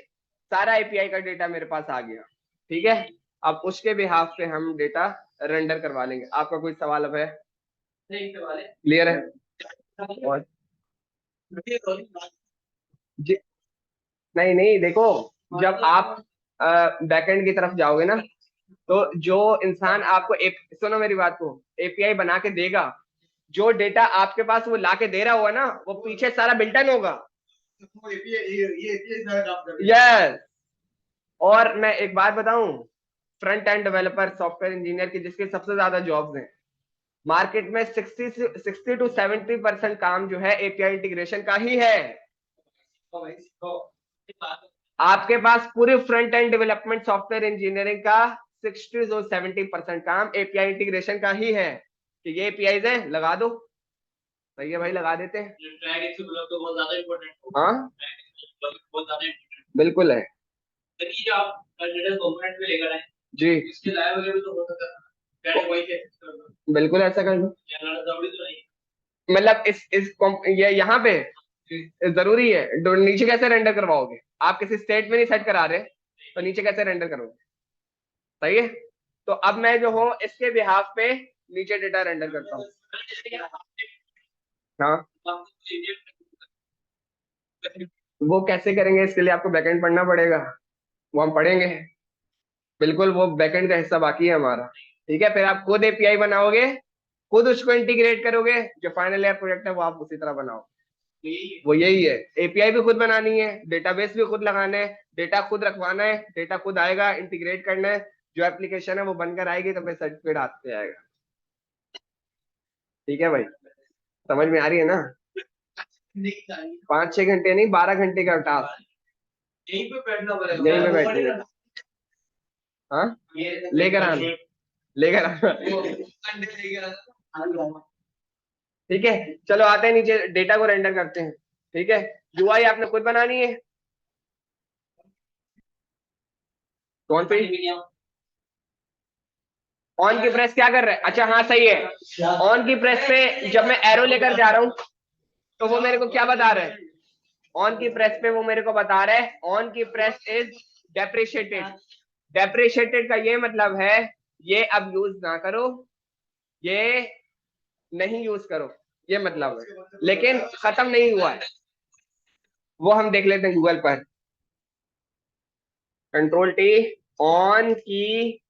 सारा API का डेटा मेरे पास आ गया। ठीक है, अब उसके बिहाफ पे हम डेटा रेंडर करवा लेंगे। आपका कोई सवाल अब है? नहीं, सवाल है, क्लियर है? और जी, नहीं नहीं, देखो, जब आप बैकएंड की तरफ जाओगे ना, तो जो इंसान आपको सुनो मेरी बात को, एपीआई बना के देगा, जो डेटा आपके पास वो ला के दे रहा होगा ना, वो पीछे सारा बिल्ट इन होगा। यस। और मैं एक बात बताऊं, front end developer, software engineer की जिसके सबसे ज्यादा जॉब्स हैं मार्केट में, 60 to 70% काम जो है एपीआई इंटीग्रेशन का ही है। आपके पास पूरे front end development software engineering का 60 to 70% काम एपीआई इंटीग्रेशन का ही है, कि ये एपीआई है लगा दो। सही है भाई, लगा देते हैं। हाँ, बिल्कुल है जी, बिल्कुल ऐसा कर दो। मतलब ये यहाँ पे जरूरी है। नीचे कैसे रेंडर करवाओगे? आप किसी स्टेट में नहीं सेट करा रहे, तो नीचे कैसे रेंडर करोगे? सही है, तो अब मैं जो हूँ इसके बिहाफ पे नीचे डेटा रेंडर करता हूँ। हाँ, वो कैसे करेंगे? इसके लिए आपको बैकएंड पढ़ना पड़ेगा, वो हम पढ़ेंगे। बिल्कुल, वो बैकएंड का हिस्सा बाकी है हमारा। ठीक है, फिर आप खुद एपीआई बनाओगे, खुद उसको इंटीग्रेट करोगे, जो फाइनल ईयर प्रोजेक्ट है वो आप उसी तरह बनाओ। वो यही है, एपीआई भी खुद बनानी है, डेटाबेस भी खुद लगाना है, डेटा खुद रखवाना है, डेटा खुद आएगा, इंटीग्रेट करना है, जो एप्लीकेशन है वो बनकर आएगी तो फिर सर्टिफिकेट हाथ पे आएगा। ठीक है भाई, समझ में आ रही है ना? 5-6 घंटे नहीं, 12 घंटे का टास्क। यहीं पे बैठना पड़ेगा, यहीं पे बैठेगा। हाँ, लेकर आना, लेकर आना। ठीक है, चलो आते हैं नीचे, डेटा को रेंडर करते हैं। ठीक है, यूआई आपने खुद बनानी है। कौन सी? ऑन की प्रेस क्या कर रहा है? अच्छा हाँ, सही है। ऑन की प्रेस पे जब मैं एरो लेकर जा रहा हूं, तो वो मेरे को क्या बता रहा है? ऑन की प्रेस पे वो मेरे को बता रहा है on key press is depreciated. Depreciated का ये मतलब है ये अब यूज ना करो, ये नहीं यूज करो, ये मतलब है। लेकिन खत्म नहीं हुआ है, वो हम देख लेते हैं गूगल पर। Control T, on key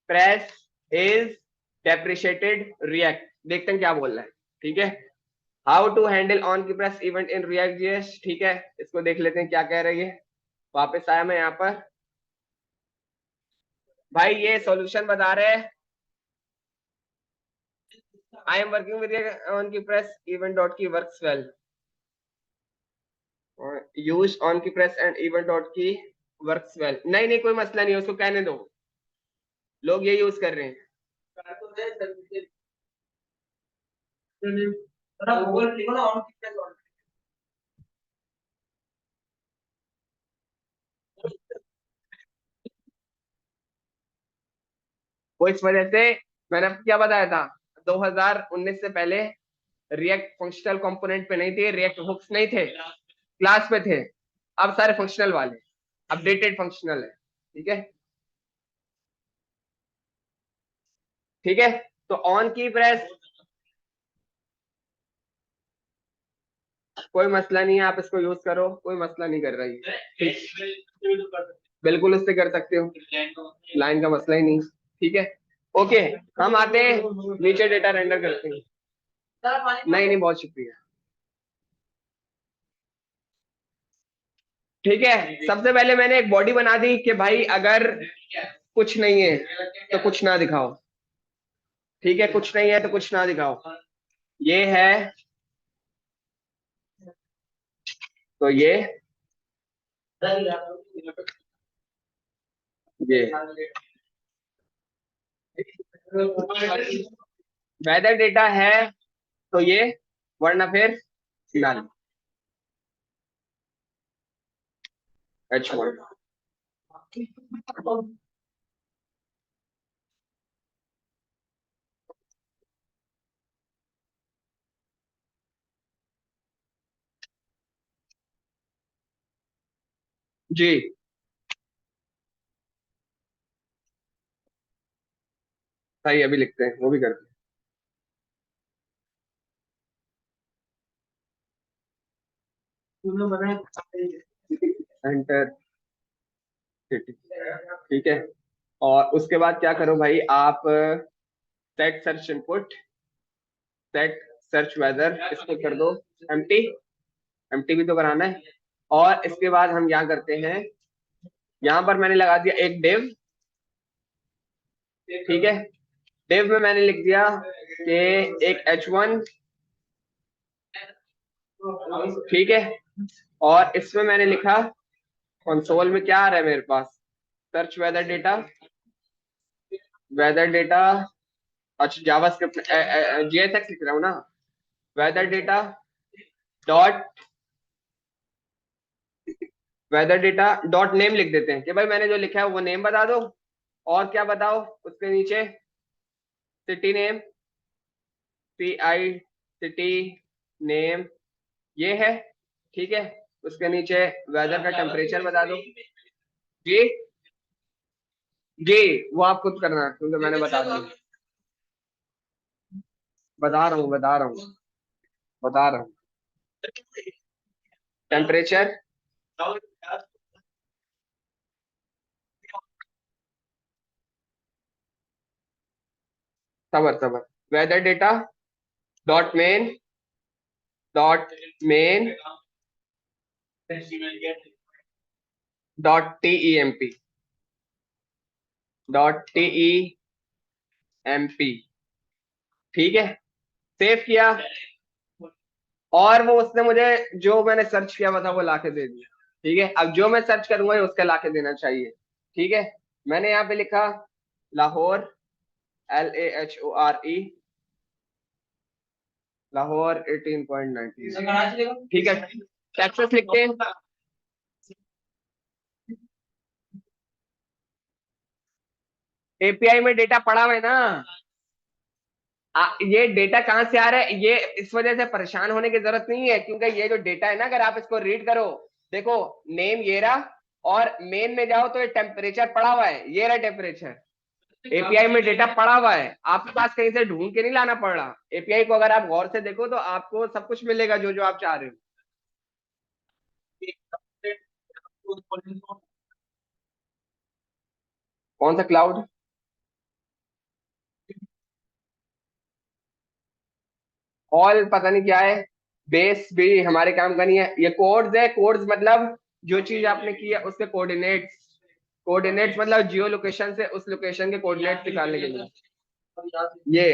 press is depreciated react, देखते हैं क्या बोल रहा है। ठीक है, how to handle on key press event in React JS. ठीक है, इसको देख लेते हैं क्या कह रही है। वापस आया मैं यहाँ पर। भाई ये सॉल्यूशन बता रहे हैं, I am working with on key press event dot की works well, use on key press and event dot की वर्क्स वेल। नहीं नहीं, कोई मसला नहीं है, उसको कहने दो, लोग ये यूज कर रहे हैं। वो इस वजह से, मैंने आपको क्या बताया था, 2019 से पहले रिएक्ट फंक्शनल कंपोनेंट पे नहीं थे, रिएक्ट हुक्स नहीं थे, क्लास पे थे। अब सारे फंक्शनल वाले, अपडेटेड फंक्शनल है। ठीक है, ठीक है, तो ऑन की प्रेस कोई मसला नहीं है, आप इसको यूज करो, कोई मसला नहीं कर रही है। ठीक, बिल्कुल उससे कर सकते हो, लाइन का मसला ही नहीं। ठीक है, ओके, हम आते हैं नीचे डेटा रेंडर करते हैं। नहीं नहीं, बहुत शुक्रिया। ठीक है, सबसे पहले मैंने एक बॉडी बना दी कि भाई अगर कुछ नहीं है तो कुछ ना दिखाओ। ठीक है, कुछ नहीं है तो कुछ ना दिखाओ, ये है, तो ये वेदर डेटा है, तो ये, वरना फिर नल, H1। जी, सही, अभी लिखते हैं, वो भी करते हैं। एंटर। ठीक है। और उसके बाद क्या करो भाई आप, set search input, set search weather, इसको कर दो एम्प्टी। एम्प्टी भी तो कराना है। और इसके बाद हम क्या करते हैं, यहाँ पर मैंने लगा दिया एक डिव। ठीक है, डिव में मैंने लिख दिया कि एक h1। ठीक है, और इसमें मैंने लिखा, कंसोल में क्या आ रहा है मेरे पास, search weather data, weather data. अच्छा, जावास्क्रिप्ट JSX लिख रहा हूँ ना, weather data dot, weather data dot name लिख देते हैं कि भाई मैंने जो लिखा है वो नेम बता दो। और क्या बताओ उसके नीचे, city name, CI city name, ये है। ठीक है, उसके नीचे वेदर का टेम्परेचर बता दो। जी जी, वो आप खुद करना है क्योंकि मैंने बता दिया। बता रहा हूँ, बता रहा हूँ, बता रहा हूँ। टेम्परेचर, सबर सबर, weather data dot main, dot main dot TEMP, dot TEMP। ठीक है, सेव किया। और वो उसने मुझे जो मैंने सर्च किया था वो लाके दे दिया। ठीक है, अब जो मैं सर्च करूंगा ये उसके लाके देना चाहिए। ठीक है, मैंने यहाँ पे लिखा लाहौर, LAHORE, लाहौर 18.19। ठीक है, टेक्सास लिखते हैं। API में डेटा पड़ा हुआ है ना। ये डेटा कहाँ से आ रहा है, ये इस वजह से परेशान होने की जरूरत नहीं है, क्योंकि ये जो डेटा है ना, अगर आप इसको रीड करो, देखो नेम ये रहा, और मेन में जाओ तो ये टेम्परेचर पड़ा हुआ है, ये रहा टेम्परेचर। API में डेटा पड़ा हुआ है, आपके पास कहीं से ढूंढ के नहीं लाना पड़ रहा। API को अगर आप गौर से देखो तो आपको सब कुछ मिलेगा जो जो आप चाह रहे हो। कौन सा क्लाउड? ऑल पता नहीं क्या है, बेस भी हमारे काम का नहीं है। ये कोड्स है, कोड्स मतलब जो चीज आपने की है उसके कोऑर्डिनेट्स, कोऑर्डिनेट्स मतलब जियो लोकेशन से उस लोकेशन के कोऑर्डिनेट्स निकालने के लिए। ये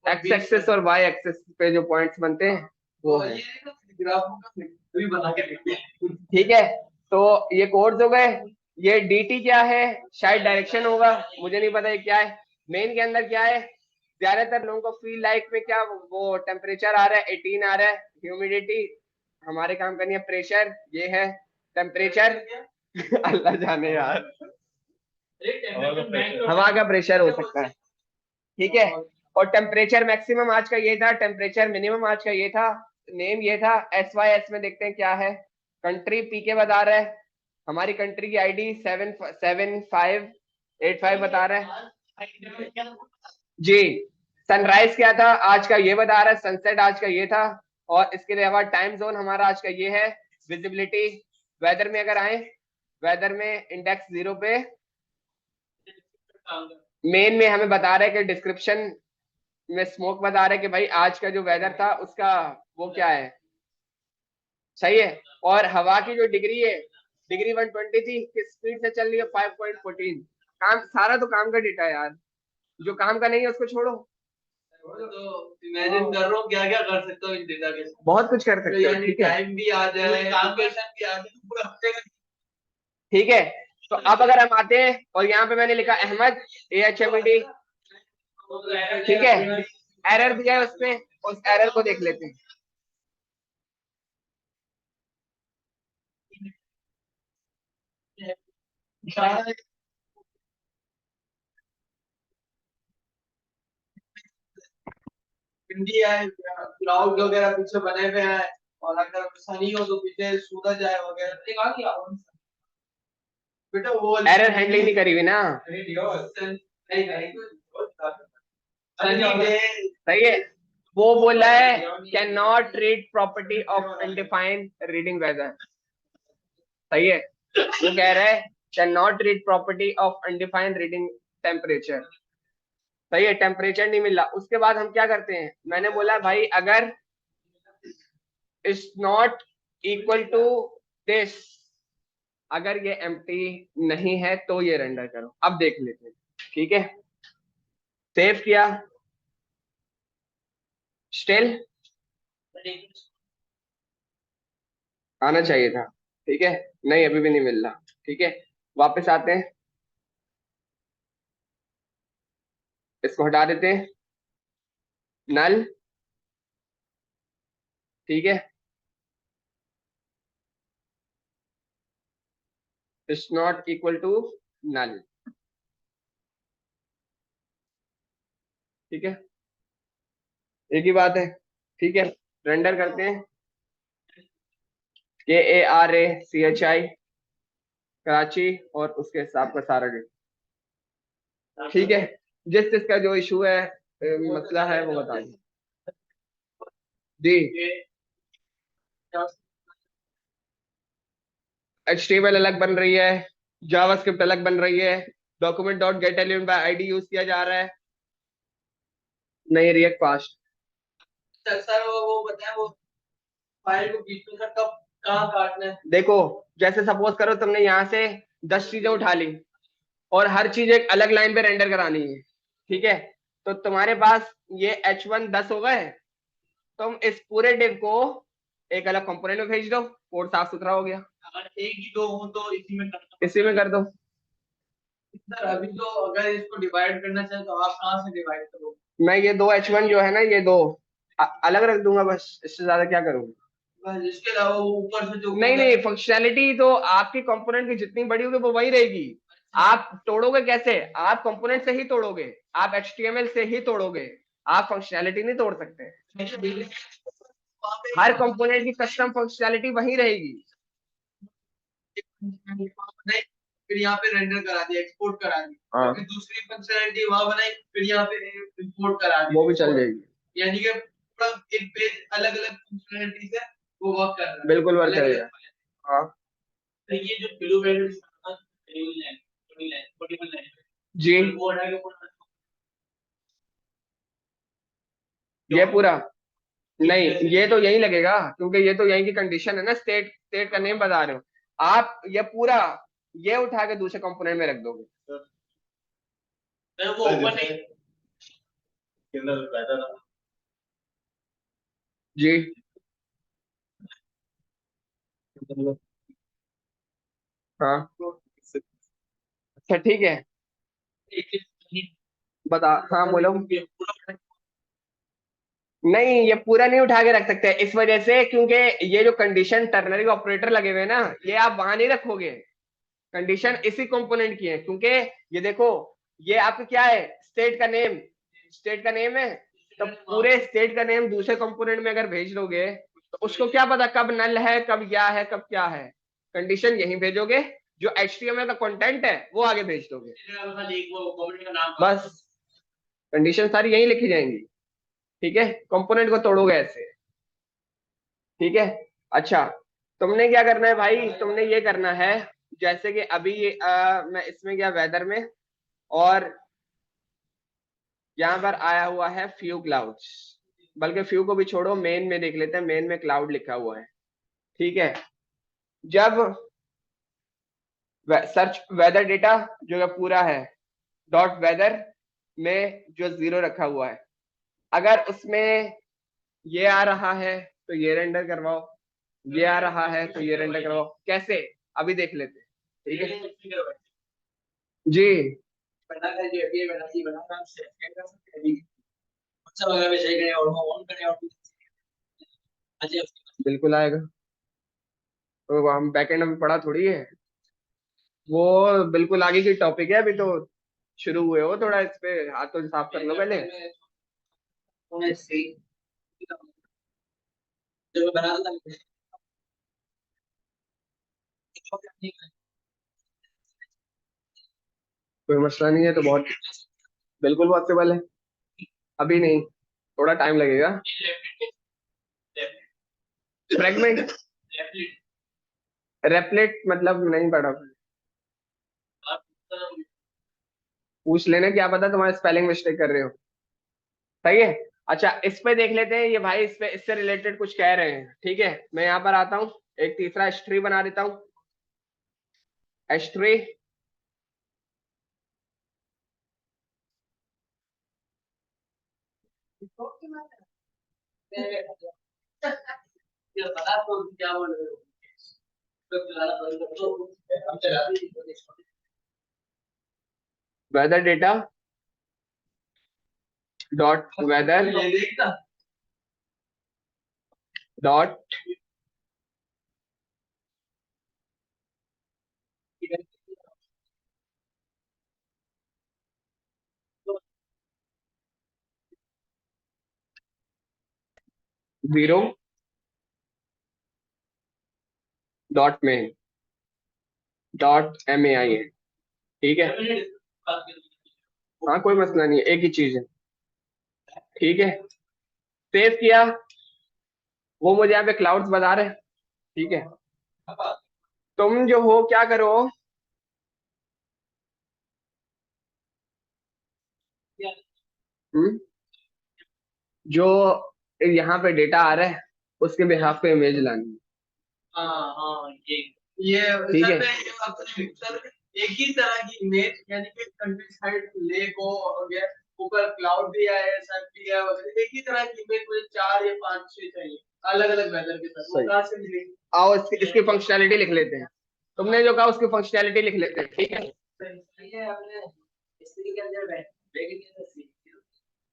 एक्स एक्सेस और वाई एक्सेस पे जो पॉइंट्स बनते हैं वो है। ठीक है, तो ये कोड्स हो गए। ये DT क्या है, शायद डायरेक्शन होगा, मुझे नहीं पता ये क्या है। मेन के अंदर क्या है, ज्यादातर लोगों को फील लाइक में क्या, वो टेम्परेचर आ रहा है 18 आ रहा है, ह्यूमिडिटी हमारे काम करनी है, प्रेशर ये है, टेम्परेचर अल्लाह जाने यार, हवा का प्रेशर हो सकता है। ठीक है, और टेम्परेचर मैक्सिमम आज का ये था, टेम्परेचर मिनिमम आज का ये था, नेम ये था। SYS में देखते हैं क्या है, कंट्री PK बता रहा है, हमारी कंट्री की ID 77585 बता रहा है। जी, सनराइज क्या था आज का ये बता रहा है, सनसेट आज का ये था। और इसके अलावा टाइम जोन हमारा आज का ये है, विजिबिलिटी। वेदर में अगर आए, वेदर में इंडेक्स 0 पे, मेन में हमें बता रहा है कि डिस्क्रिप्शन में स्मोक बता रहा है कि भाई आज का जो वेदर था उसका वो क्या है, सही है। और हवा की जो डिग्री है, डिग्री 120 थी, किस स्पीड से चल रही है 5.14। काम सारा तो काम का डेटा है यार, जो काम का नहीं है उसको छोड़ो। तो इमेजिन कर रहा हूँ क्या क्या कर सकता हूँ इस डेटा के साथ। बहुत कुछ कर सकते हो, ठीक है, टाइम भी आ जाए, लोकेशन भी आ जाए, तो पूरा हफ्ते का। ठीक है, तो अब अगर हम आते हैं और यहाँ पे मैंने लिखा अहमद AHMED। ठीक है, एरर दिया है उसमें, उस एरर को देख लेते हैं। इंडिया है, क्लाउड वगैरह पीछे बने हुए हैं, और अगर सनी हो तो पीछे सूरज आए वगैरह, देखा क्या बेटा वो एरर हैंडलिंग नहीं करी हुई ना। नहीं, नहीं। सही है। वो बोला है can not read property of undefined reading weather. सही है। वो कह रहा है can not read property of undefined reading temperature. सही है, टेम्परेचर नहीं मिला। उसके बाद हम क्या करते हैं, मैंने बोला भाई अगर is not equal to this, अगर ये एम्प्टी नहीं है तो ये रेंडर करो। अब देख लेते हैं, ठीक है। सेव किया, स्टिल आना चाहिए था, ठीक है। नहीं अभी भी नहीं मिल रहा, ठीक है। वापस आते हैं, इसको हटा देते हैं, नल, ठीक है। It's not equal to null, ठीक है। एक ही बात है, ठीक है। रेंडर करते हैं, KARACHI कराची और उसके हिसाब का सारा डेटा, ठीक है। जिस जिसका जो इशू है, मसला है, वो बता दें जी। HTML अलग बन रही है, जावास्क्रिप्ट अलग बन रही है, document dot gate element by ID use किया जा रहा है, नहीं रिएक्ट फास्ट। सर वो बताए वो फाइल को बीच में कब कहाँ काटना है। देखो, जैसे सपोज करो तुमने यहाँ से 10 चीजें उठा ली और हर चीज एक अलग लाइन पे रेंडर करानी है, ठीक है। तो तुम्हारे पास ये H1 10 हो गए, तुम इस पूरे डिव को एक अलग कंपोनेंट में भेज दो, कोड साफ सुथरा हो गया। अगर एक ही दो हो तो इसी में कर दो। सर अभी तो अगर इसको डिवाइड करना चाहे तो आप कहाँ से डिवाइड करोगे। मैं ये दो H1 जो है ना, ये दो अलग रख दूंगा, बस इससे ज्यादा क्या करूंगा। बस इसके अलावा वो ऊपर से जो नहीं नहीं, फंक्शनैलिटी तो आपकी कंपोनेंट की जितनी बड़ी होगी वो वही रहेगी। आप तोड़ोगे कैसे, आप कंपोनेंट से ही तोड़ोगे, आप HTML से ही तोड़ोगे, आप फंक्शनैलिटी नहीं तोड़ सकते। हर कंपोनेंट की कस्टम फंक्शनैलिटी वही रहेगी। फिर यहाँ पे रेंडर करा दिया, एक्सपोर्ट करा दिया, हाँ। फिर दूसरी फंक्शनैलिटी वहां बनाई, फिर यहाँ पे इंपोर्ट करा दिया, वो भी चल जाएगी। यानी कि पूरा एक पेज अलग अलग फंक्शनैलिटी से वो वर्क कर रहा है। बिल्कुल वर्क करेगा, हाँ। तो ये जो ब्लू वेरिएबल जी, ये पूरा नहीं, ये तो यही लगेगा क्योंकि ये तो यही की कंडीशन है ना, स्टेट स्टेट का नेम बता रहे हो आप। ये पूरा ये उठा के दूसरे कंपोनेंट में रख दोगे, वो ऊपर नहीं जी। हाँ अच्छा ठीक है, बता, हाँ बोलो। नहीं ये पूरा नहीं उठा के रख सकते इस वजह से, क्योंकि ये जो कंडीशन टर्नरी ऑपरेटर लगे हुए हैं ना, ये आप वहां नहीं रखोगे। कंडीशन इसी कंपोनेंट की है, क्योंकि ये देखो, ये आपका क्या है, स्टेट का नेम, स्टेट का नेम है। तो पूरे स्टेट का नेम दूसरे कंपोनेंट में अगर भेज दोगे तो उसको क्या पता कब नल है, कब क्या है, कब क्या है। कंडीशन यहीं भेजोगे, जो HTML का कंटेंट है वो आगे भेज दोगे, बस। कंडीशन सारी यहीं लिखी जाएंगी, ठीक है। कंपोनेंट को तोड़ोगे ऐसे, ठीक है। अच्छा, तुमने क्या करना है भाई, तुमने ये करना है, जैसे कि अभी मैं इसमें गया वेदर में, और यहाँ पर आया हुआ है फ्यू क्लाउड्स, बल्कि फ्यू को भी छोड़ो, मेन में देख लेते हैं, मेन में क्लाउड लिखा हुआ है, ठीक है। जब सर्च वेदर डेटा जो है पूरा है, डॉट वेदर में जो 0 रखा हुआ है, अगर उसमें ये आ रहा है तो ये रेंडर करवाओ, ये आ रहा है तो ये रेंडर करवाओ। कैसे, अभी देख लेते हैं, ठीक है जी। बना है जो ये बना, ये बना हम सेट कर सकते हैं, अच्छा वगैरह भी सही करें और वो ऑन करें और अच्छा बिल्कुल आएगा। तो हम बैकएंड में पढ़ा थोड़ी है, वो बिल्कुल आगे की टॉपिक है, अभी तो शुरू हुए हो, थोड़ा इस पे हाथ तो साफ कर लो पहले। जो बना कोई मसला नहीं है, तो बहुत बिल्कुल पॉसिबल है। अभी नहीं, थोड़ा टाइम लगेगा। फ्रेगमेंट, रेपलेट मतलब नहीं पढ़ा। पूछ लेना, क्या पता तुम्हारे स्पेलिंग मिस्टेक कर रहे हो। सही है। अच्छा, इस पे देख लेते हैं, ये भाई इस पे इससे रिलेटेड कुछ कह रहे हैं। ठीक है, मैं यहाँ पर आता हूँ, एक तीसरा एस्ट्री बना देता हूँ। एस्ट्री, weather data dot weather dot 0 dot main dot MAIN। ठीक है, हाँ कोई मसला नहीं है, एक ही चीज है। ठीक है, सेव किया, वो मुझे यहाँ पे क्लाउड्स बता रहे हैं। ठीक है, तुम जो हो क्या करो, हम्म, जो यहाँ पे डेटा आ रहा है उसके बिहाफ पे इमेज लानी है। हाँ हाँ, ये ठीक है, सर एक ही तरह की इमेज, यानी कि कंट्री साइड लेक हो गया, ऊपर क्लाउड भी आए, सन भी है, एक ही तरह की इमेज मुझे 4 या 5 6 चाहिए, अलग अलग वेदर के साथ। वो कहाँ से मिलेगी? आओ इसकी फंक्शनैलिटी लिख लेते हैं। तुमने जो कहा उसकी फंक्शनैलिटी लिख लेते हैं। ठीक है,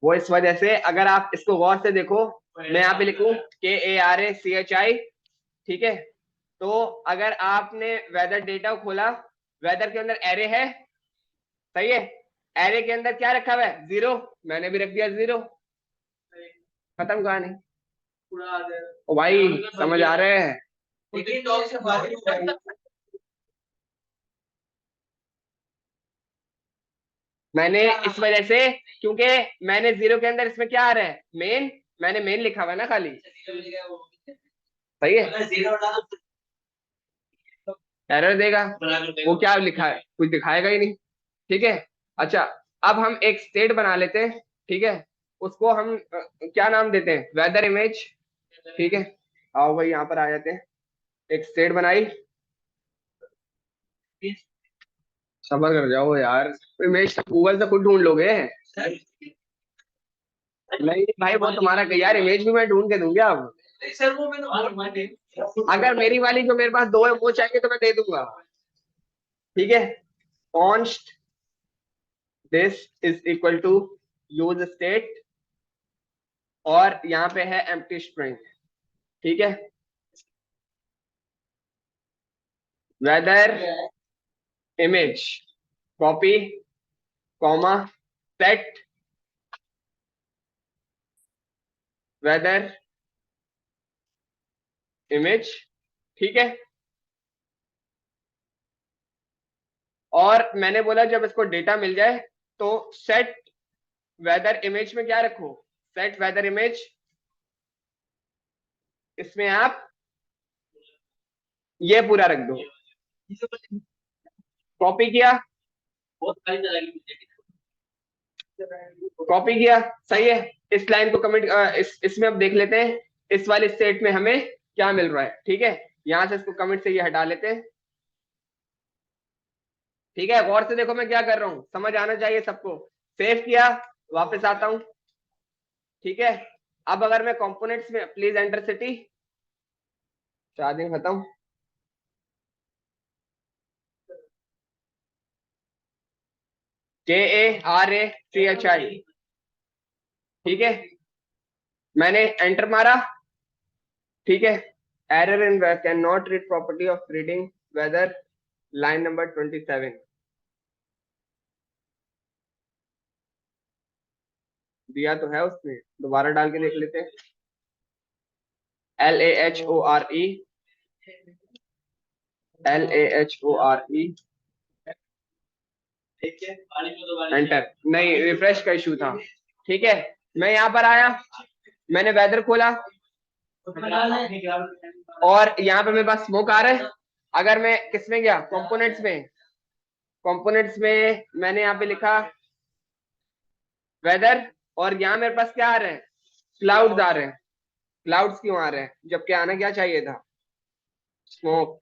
वो इस वजह से, अगर आप इसको गौर से देखो, मैं यहाँ पे लिखूं KARACHI। ठीक है, तो अगर आपने वेदर डेटा खोला, वेदर के अंदर एरे है, सही है, एरे के अंदर क्या रखा हुआ है? 0, मैंने भी रख दिया 0, खत्म कहानी। ओ भाई समझ आ रहे हैं? मैंने इस वजह से, क्योंकि मैंने 0 के अंदर इसमें क्या आ रहा है? मेन, मैंने मेन लिखा हुआ है ना खाली। सही है, एरर देगा, वो क्या लिखा है, कुछ दिखाएगा ही नहीं। ठीक है, अच्छा, अब हम एक स्टेट बना लेते हैं। ठीक है, उसको हम क्या नाम देते हैं? Weather image. ठीक है, आओ भाई यहाँ पर आ जाते हैं, एक स्टेट बनाई। सबर कर जाओ यार, इमेज गूगल से खुद ढूंढ लोगे। नहीं भाई, वो तुम्हारा यार, इमेज भी मैं ढूंढ के दूंगा अब। सर वो मैंने, अगर मेरी वाली जो मेरे पास 2 है वो चाहिए तो मैं दे दूंगा। ठीक है, const this is equal to use state, और यहाँ पे है एम्प्टी स्ट्रिंग। ठीक है, weather image copy comma set weather image. ठीक है, और मैंने बोला जब इसको डेटा मिल जाए तो सेट वेदर इमेज में क्या रखो? सेट वेदर इमेज, इसमें आप ये पूरा रख दो। कॉपी किया, कॉपी किया, सही है। इस लाइन को कमिट, इसमें अब देख लेते हैं इस वाले स्टेट में हमें क्या मिल रहा है। ठीक है, यहां से इसको कमिट से ये हटा लेते हैं। ठीक है, गौर से देखो मैं क्या कर रहा हूँ, समझ आना चाहिए सबको। सेव किया, वापस आता हूँ। ठीक है, अब अगर मैं कंपोनेंट्स में, प्लीज एंटर सिटी, चार्जिंग खत्म। KARACHI। ठीक है, मैंने एंटर मारा। ठीक है, error in can not read property of reading weather, line number 27। दिया तो है उसने, दोबारा डाल के देख लेते हैं। LAHORE, LAHORE, enter. नहीं, रिफ्रेश का इशू था। ठीक है, मैं यहाँ पर आया, मैंने वेदर खोला और यहाँ पे मेरे पास स्मोक आ रहा है। अगर मैं किसमें गया, कंपोनेंट्स में, कंपोनेंट्स में मैंने यहाँ पे लिखा वेदर, और यहाँ मेरे पास क्या आ रहे हैं, क्लाउड्स आ रहे हैं। क्लाउड्स क्यों आ रहे हैं, जबकि आना क्या चाहिए था, स्मोक।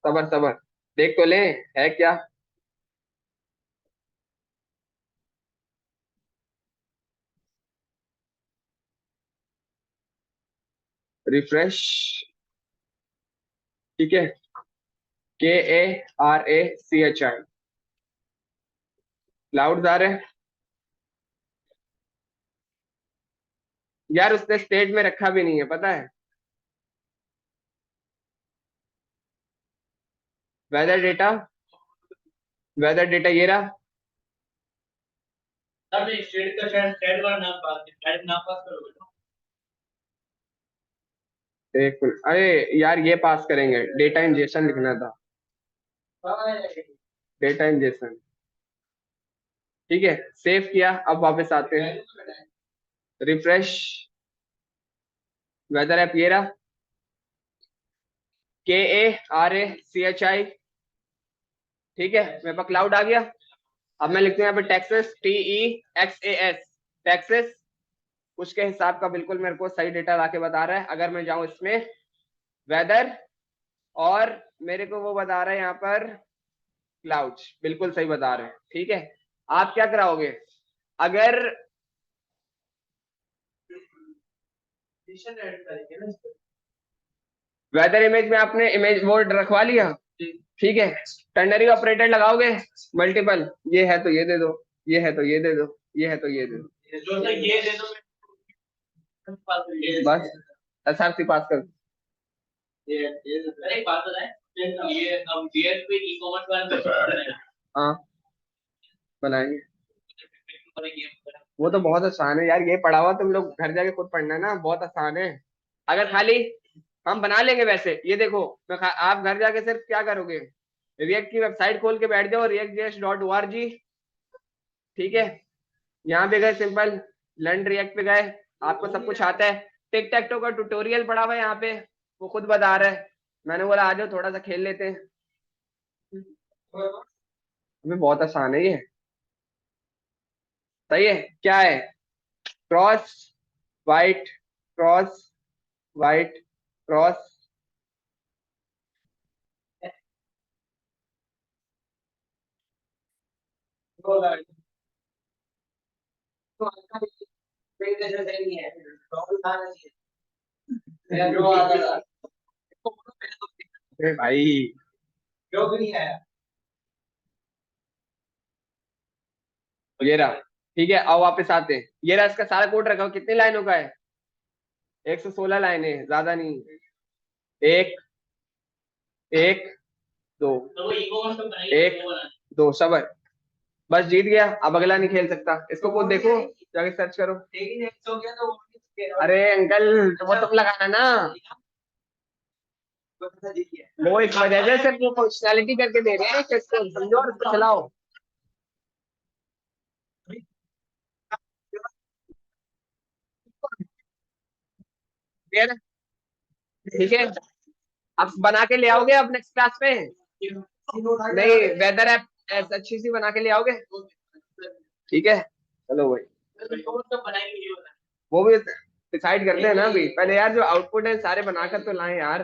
सबर सबर, देख तो ले है क्या। रिफ्रेश, ठीक है, KARACHI, क्लाउड्स आ रहे हैं। यार उसने स्टेट में रखा भी नहीं है, पता है। वेदर डेटा, वेदर डेटा ये रहा। स्टेट का शायद स्टेट वाला नाम पास, स्टेट नाम पास करोगे ना। एक मिनट, अरे यार ये पास करेंगे, डेटा इंजेक्शन लिखना था, डेटा इंजेक्शन। ठीक है, सेव किया, अब वापस आते हैं, रिफ्रेश, वेदर ऐप ये रहा, KARACHI, ठीक है, मेरे पास क्लाउड आ गया। अब मैं लिखते हैं यहाँ पे टेक्सास, TEXAS, टेक्सास, उसके हिसाब का बिल्कुल मेरे को सही डेटा ला के बता रहा है। अगर मैं जाऊं इसमें वेदर, और मेरे को वो बता रहा है यहाँ पर क्लाउड्स, बिल्कुल सही बता रहे हैं। ठीक है, आप क्या कराओगे, अगर वेदर इमेज में आपने इमेज वो रखवा लिया, ठीक है, टर्नरी ऑपरेटर लगाओगे मल्टीपल, ये है तो ये दे दो, ये है तो ये दे दो, ये है तो ये दे दो, ये दे दो, बस SRC पास कर। अरे बात बताएं, ये हम DSP ई-कॉमर्स वाले हाँ बनाएंगे, वो तो बहुत आसान है यार, ये पढ़ा हुआ तुम लोग घर जाके खुद पढ़ना ना, बहुत आसान है। अगर खाली हम बना लेंगे वैसे, ये देखो आप घर जाके सिर्फ क्या करोगे, रिएक्ट की वेबसाइट खोल के बैठ जाओ, react.js.org, ठीक है, यहाँ पे गए सिंपल, लर्न रिएक्ट पे गए, आपको सब कुछ आता है। टिक टैक टो का ट्यूटोरियल पड़ा हुआ है यहाँ पे, वो खुद बता रहा है। मैंने बोला आ जाओ थोड़ा सा खेल लेते हैं, हमें बहुत आसान है ये। सही है, क्या है, cross white, cross white, cross, अरे भाई जो भी नहीं है, ये रहा, ठीक है, आओ वापस आते हैं, ये रहा इसका सारा कोड रखा हो, कितनी लाइनों का है, 116 लाइनें, ज्यादा नहीं, एक, एक, दो, एक, दो, सबर, बस जीत गया, अब अगला नहीं खेल सकता, इसको कोड देखो, जाके सर्च करो। अरे अंकल वो तुम लगाना ना, वो इस वजह से सिर्फ वो फंक्शनैलिटी करके दे रहे हैं कि इसको समझो और इसको चलाओ। ठीक है, अब बना के ले आओगे अब नेक्स्ट क्लास में, नहीं वेदर ऐप अच्छी सी बना के ले आओगे, ठीक है, चलो भाई, वो भी डिसाइड करते हैं ना अभी, पहले यार जो आउटपुट है सारे बनाकर तो लाएं यार।